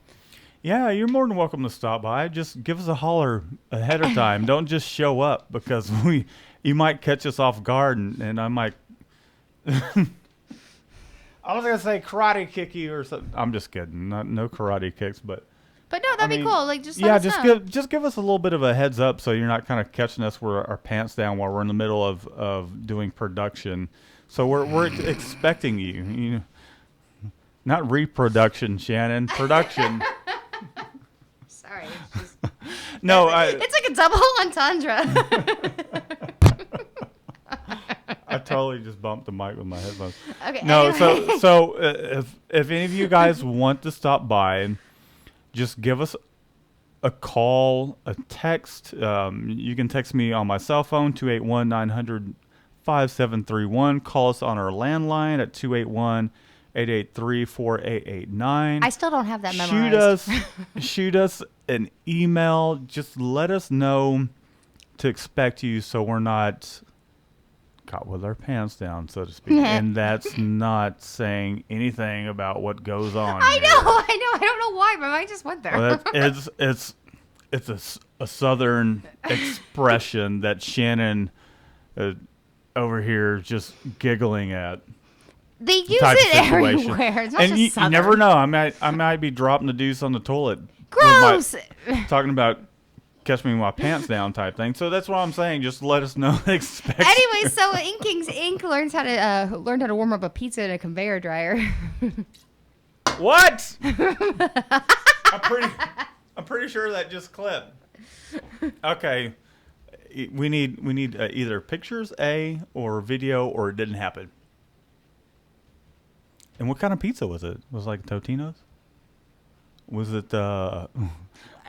Yeah, you're more than welcome to stop by. Just give us a holler ahead of time. Don't just show up, because you might catch us off guard, and I might. I was gonna say karate kick you or something. I'm just kidding. No karate kicks, but no, that'd be cool. Like, just let yeah, us know. just give us a little bit of a heads up, so you're not kind of catching us with our pants down while we're in the middle of doing production. So we're expecting you. Not reproduction, Shannon. Production. Sorry. It's just, No, it's like a double entendre. I totally just bumped the mic with my headphones. Okay. No, Anyway. so if any of you guys want to stop by, just give us a call, a text. You can text me on my cell phone, 281-900-5731. Call us on our landline at 281-883-4889. I still don't have that memorized. Shoot us an email. Just let us know to expect you, so we're not caught with our pants down, so to speak. And that's not saying anything about what goes on. I here. know. I don't know why. My mind just went there. Well, it's a southern expression that Shannon over here just giggling at. They use type of it situation. everywhere. It's not And just you Southern. never know. I might be dropping the deuce on the toilet. Gross. Talking about catch me with my pants down type thing. So that's what I'm saying. Just let us know. Expect. Anyway, so Inking's Ink learned how to warm up a pizza in a conveyor dryer. What? I'm pretty sure that just clipped. Okay, we need either pictures, or video, or it didn't happen. And what kind of pizza was it? Was it like Totino's? Was it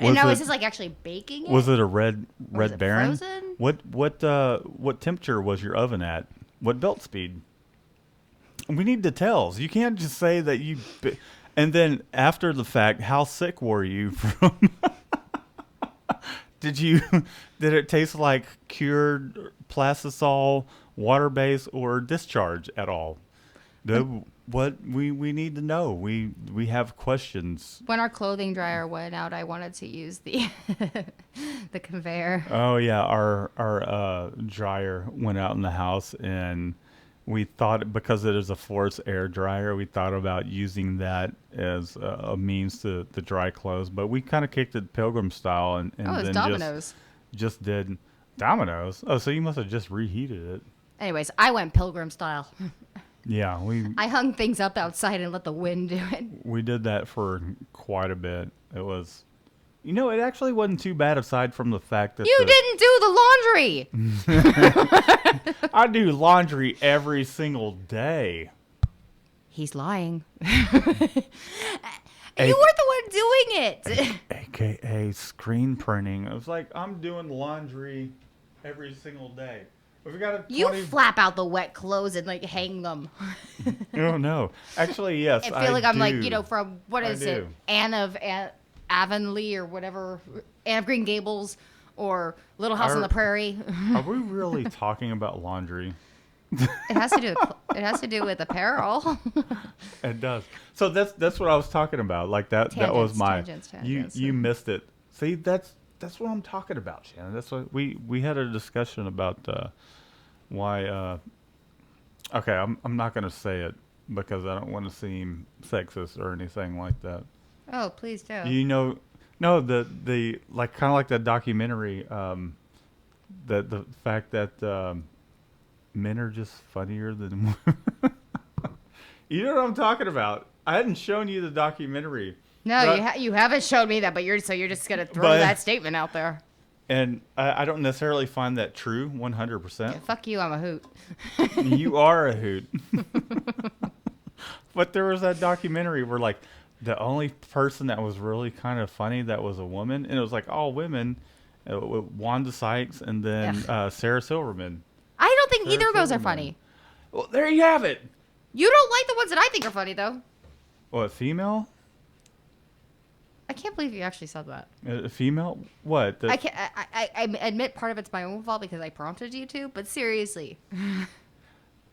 And now is this like actually baking it? Was it a red was it Baron? frozen? What temperature was your oven at? What belt speed? We need details. You can't just say that you. And then after the fact, how sick were you from? Did it taste like cured plastisol, water base, or discharge at all? What we need to know. We have questions. When our clothing dryer went out, I wanted to use the the conveyor. Oh yeah, our dryer went out in the house, and we thought, because it is a forced air dryer, we thought about using that as a means to dry clothes. But we kind of kicked it Pilgrim style, and Oh, it's then Domino's. just did Domino's. Oh, so you must have just reheated it. Anyways, I went Pilgrim style. Yeah, I hung things up outside and let the wind do it. we did that for quite a bit. It was, it actually wasn't too bad, aside from the fact that You didn't do the laundry. I do laundry every single day. He's lying. You were the one doing it. AKA screen printing. I was like, I'm doing laundry every single day. We've got a You flap out the wet clothes and like hang them. Oh no, actually yes. I feel like I'm like, do. from what is I it, do. Anne of Avonlea or whatever, Anne of Green Gables or Little House on the Prairie. Are we really talking about laundry? It has to do with apparel. It does. So that's what I was talking about. Like that was my tangents. You missed it. See, that's what I'm talking about, Shannon. That's what we had a discussion about why okay, I'm not going to say it because I don't want to seem sexist or anything like that. Oh, please do. No, the like kind of like that documentary that the fact that men are just funnier than women. You know what I'm talking about. I hadn't shown you the documentary. No, you haven't showed me that, but you're just gonna throw that statement out there. And I don't necessarily find that true 100%. Yeah, fuck you, I'm a hoot. You are a hoot. But there was that documentary where like the only person that was really kind of funny that was a woman, and it was like all women, Wanda Sykes and then Sarah Silverman. I don't think either of those are funny. Well, there you have it. You don't like the ones that I think are funny, though. What, female? I can't believe you actually said that. Female? What? I can't. I admit part of it's my own fault because I prompted you to, but seriously.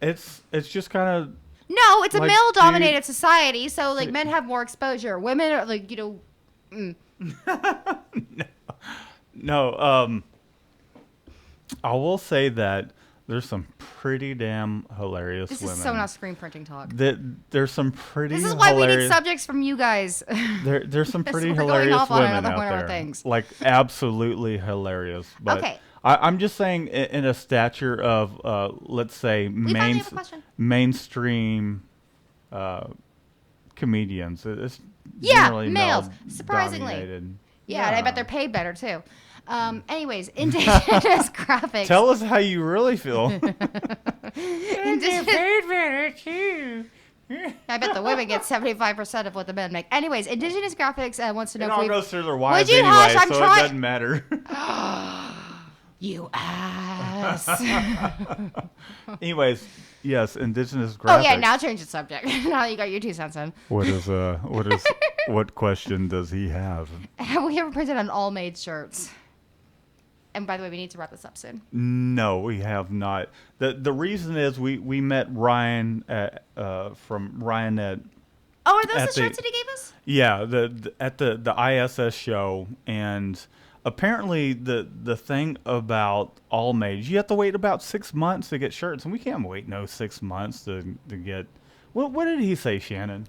It's just kind of. No, it's a like, male-dominated society, so like men have more exposure. Women are like No. I will say that There's some pretty damn hilarious This women. is so not screen printing talk. There's some pretty. This is why we need hilarious, subjects from you guys. There's some pretty We're going hilarious off on women another out one of our there. things. Like absolutely hilarious. But Okay. I'm just saying, in a stature of, let's say, We finally have a question. mainstream comedians. It's Yeah, generally males, male surprisingly. dominated. Yeah, and I bet they're paid better too. Anyways, indigenous graphics. Tell us how you really feel. Indigenous paid better too. I bet the women get 75% of what the men make. Anyways, Indigenous Graphics wants to know It if all we. goes through their wives you anyway, hush? I'm so trying- it doesn't matter. You ass. Anyways, yes, Indigenous graphics. Oh yeah, now change the subject. Now you got your 2 cents in. What question does he have? Have we ever printed on all made shirts? And by the way, we need to wrap this up soon. No, we have not. The reason is we met Ryan from Ryan at Oh, are those At the the- shirts that he gave us? yeah at the ISS show, and apparently the thing about all made, you have to wait about 6 months to get shirts, and we can't wait 6 months to get. What did he say, Shannon?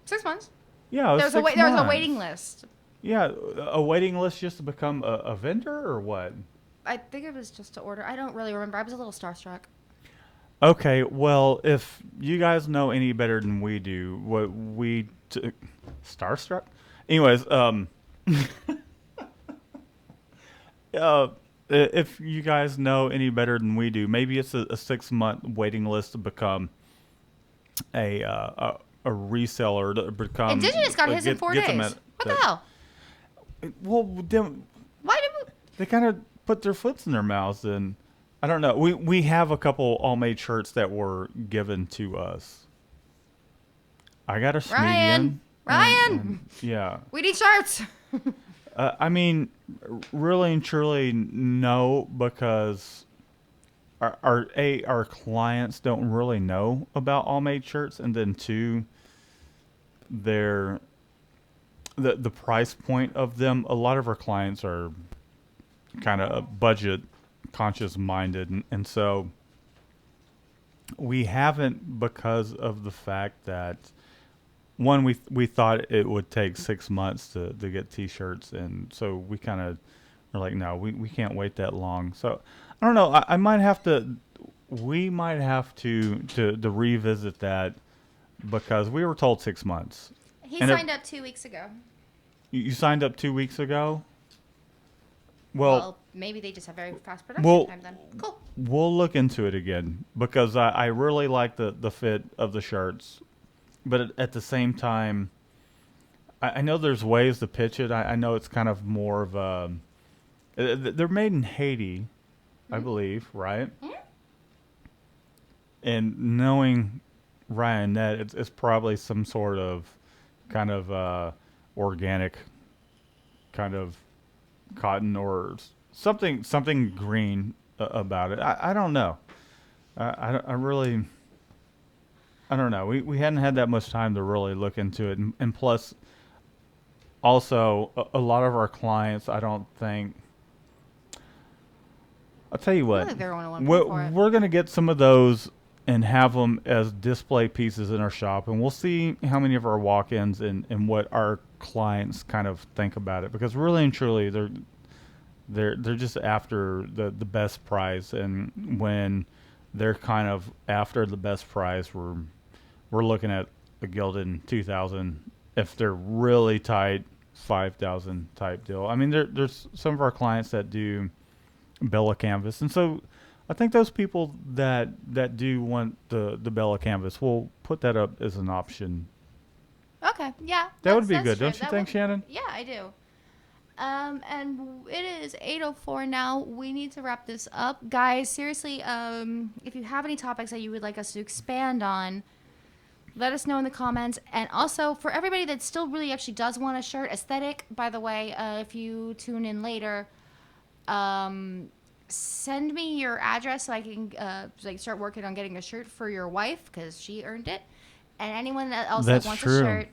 6 months. Yeah, it was There was 6 there was a months. waiting list. Yeah, a waiting list just to become a vendor or what? I think it was just to order. I don't really remember. I was a little starstruck. Okay, well, if you guys know any better than we do, what starstruck? Anyways, if you guys know any better than we do, maybe it's a 6 month waiting list to become a reseller, to become. Indigenous got his in 4 get days. them What the hell? Well, then Why did we? they kind of put their foots in their mouths, and I don't know. We have a couple all made shirts that were given to us. I got a Ryan! Schmedian. Ryan! Yeah. We need shirts. I mean, really and truly, no, because our clients don't really know about all made shirts, and then 2, the price point of them. A lot of our clients are kind of budget conscious minded, and so we haven't, because of the fact that one, we thought it would take 6 months to get t-shirts, and so we kind of are like, no, we can't wait that long. So I don't know, we might have to revisit that, because we were told 6 months. He And signed up 2 weeks ago. You signed up 2 weeks ago? Well, Maybe they just have very fast production well, time then. Cool. we'll look into it again, because I really like the fit of the shirts. But at the same time, I know there's ways to pitch it. I know it's kind of more of a... They're made in Haiti, I believe, right? Mhm. And knowing Ryan Nett, it's probably some sort of kind of organic kind of cotton or something green about it. I don't know. I don't know. We hadn't had that much time to really look into it, and plus, also a lot of our clients, I don't think. I'll tell you I what. don't think they're going to want to pay for it. We're gonna get some of those and have them as display pieces in our shop, and we'll see how many of our walk-ins and what our clients kind of think about it, because really and truly they're just after the best price, and when they're kind of after the best price, we're looking at a gilded 2,000, if they're really tight, 5,000 type deal. I mean, there's some of our clients that do Bella canvas, and so I think those people that do want the Bella canvas, will put that up as an option. Okay, yeah. That would be that's good, true. don't you That think, would- Shannon? Yeah, I do. And it is 8:04 now. We need to wrap this up. Guys, seriously, if you have any topics that you would like us to expand on, let us know in the comments. And also, for everybody that still really actually does want a shirt, aesthetic, by the way, if you tune in later, send me your address so I can start working on getting a shirt for your wife, because she earned it. And anyone else That's that wants true. a shirt,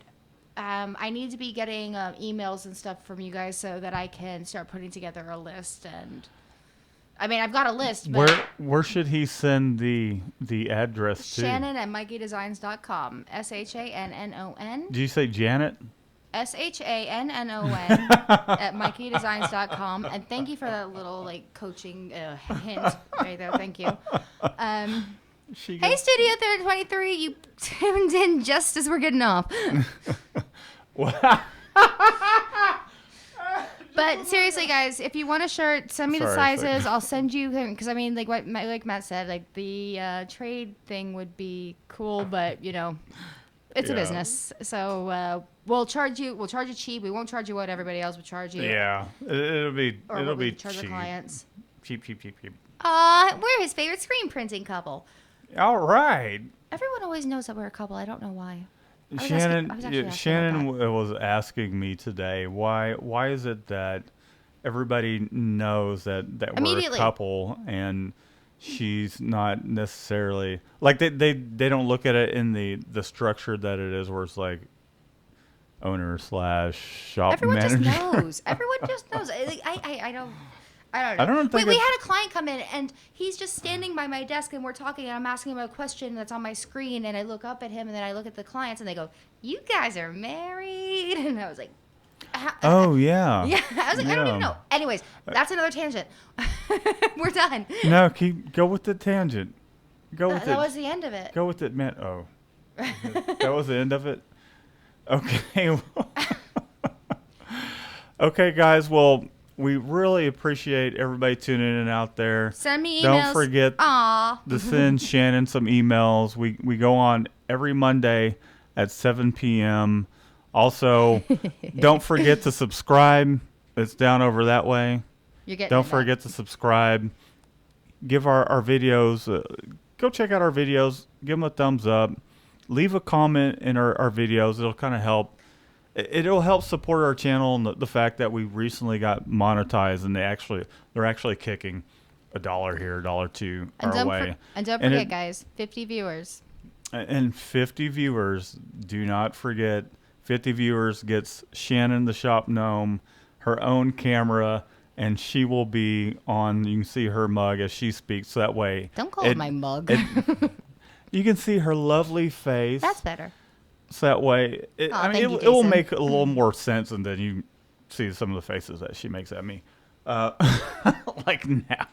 I need to be getting emails and stuff from you guys so that I can start putting together a list. And I mean, I've got a list, but Where should he send the address to? Shannon at MikeyDesigns.com. SHANNON. Did you say Janet? SHANNON at MikeyDesigns.com. And thank you for that little like coaching hint right there. Thank you. Hey, Studio 323, you tuned in just as we're getting off. But seriously, guys, if you want a shirt, send me the sizes. I'll send you them because I mean, like Matt said, like the trade thing would be cool, but you know, it's a business. So we'll charge you cheap. We won't charge you what everybody else would charge you. Yeah, it'll be charge cheap. Our clients. Cheap. We're his favorite screen printing couple. All right. Everyone always knows that we're a couple. I don't know why. Shannon was asking me today why is it that everybody knows that we're a couple and she's not necessarily like they don't look at it in the structure that it is where it's like owner / shop manager. Everyone just knows. Everyone just knows. I don't know. We had a client come in, and he's just standing by my desk, and we're talking, and I'm asking him a question that's on my screen, and I look up at him, and then I look at the clients, and they go, "You guys are married?" And I was like, "Oh, yeah." Yeah, I was like, "I don't even know." Anyways, that's another tangent. We're done. No, go with the tangent. That was the end of it. Go with it, man. Oh. That was the end of it? Okay. Okay, guys, well... We really appreciate everybody tuning in out there. Send me emails. Don't forget to send Shannon some emails. We go on every Monday at 7 p.m. Also, don't forget to subscribe. It's down over that way. Don't forget to subscribe. Give our videos. Go check out our videos. Give them a thumbs up. Leave a comment in our videos. It'll kind of help. It'll help support our channel and the fact that we recently got monetized and they're actually kicking $1 here, $2 our way. And don't forget, guys, 50 viewers. And 50 viewers. Do not forget, 50 viewers gets Shannon the Shop Gnome her own camera, and she will be on. You can see her mug as she speaks. So that way, don't call it my mug. You can see her lovely face. That's better. So that way, it will make a little more sense, and then you see some of the faces that she makes at me, like now.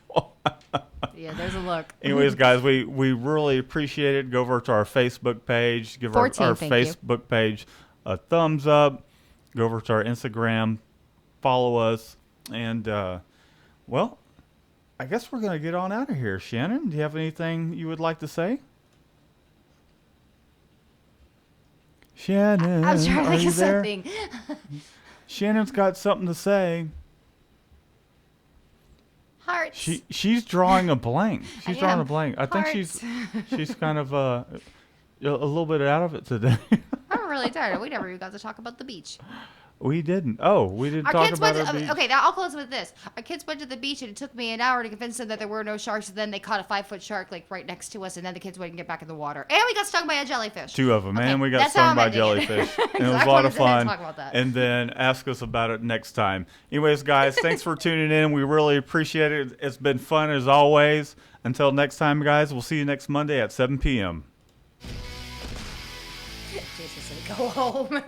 Yeah, there's a look. Anyways, guys, we really appreciate it. Go over to our Facebook page. Give our Facebook page a thumbs up. Go over to our Instagram. Follow us. And, well, I guess we're going to get on out of here. Shannon, do you have anything you would like to say? Shannon, I was trying to think of something. Shannon's got something to say. Hearts. She's drawing a blank. She's drawing a blank. I think she's kind of a little bit out of it today. I'm really tired. We never even got to talk about the beach. We didn't. Oh, we didn't talk about our beach. Okay, now I'll close with this. Our kids went to the beach, and it took me an hour to convince them that there were no sharks. And then they caught a 5-foot shark like right next to us, and then the kids wouldn't get back in the water. And we got stung by a jellyfish. 2 of them, man. We got stung by jellyfish. And it was a lot of fun. Talk about that. And then ask us about it next time. Anyways, guys, thanks for tuning in. We really appreciate it. It's been fun as always. Until next time, guys, we'll see you next Monday at 7 p.m. Jesus, go home.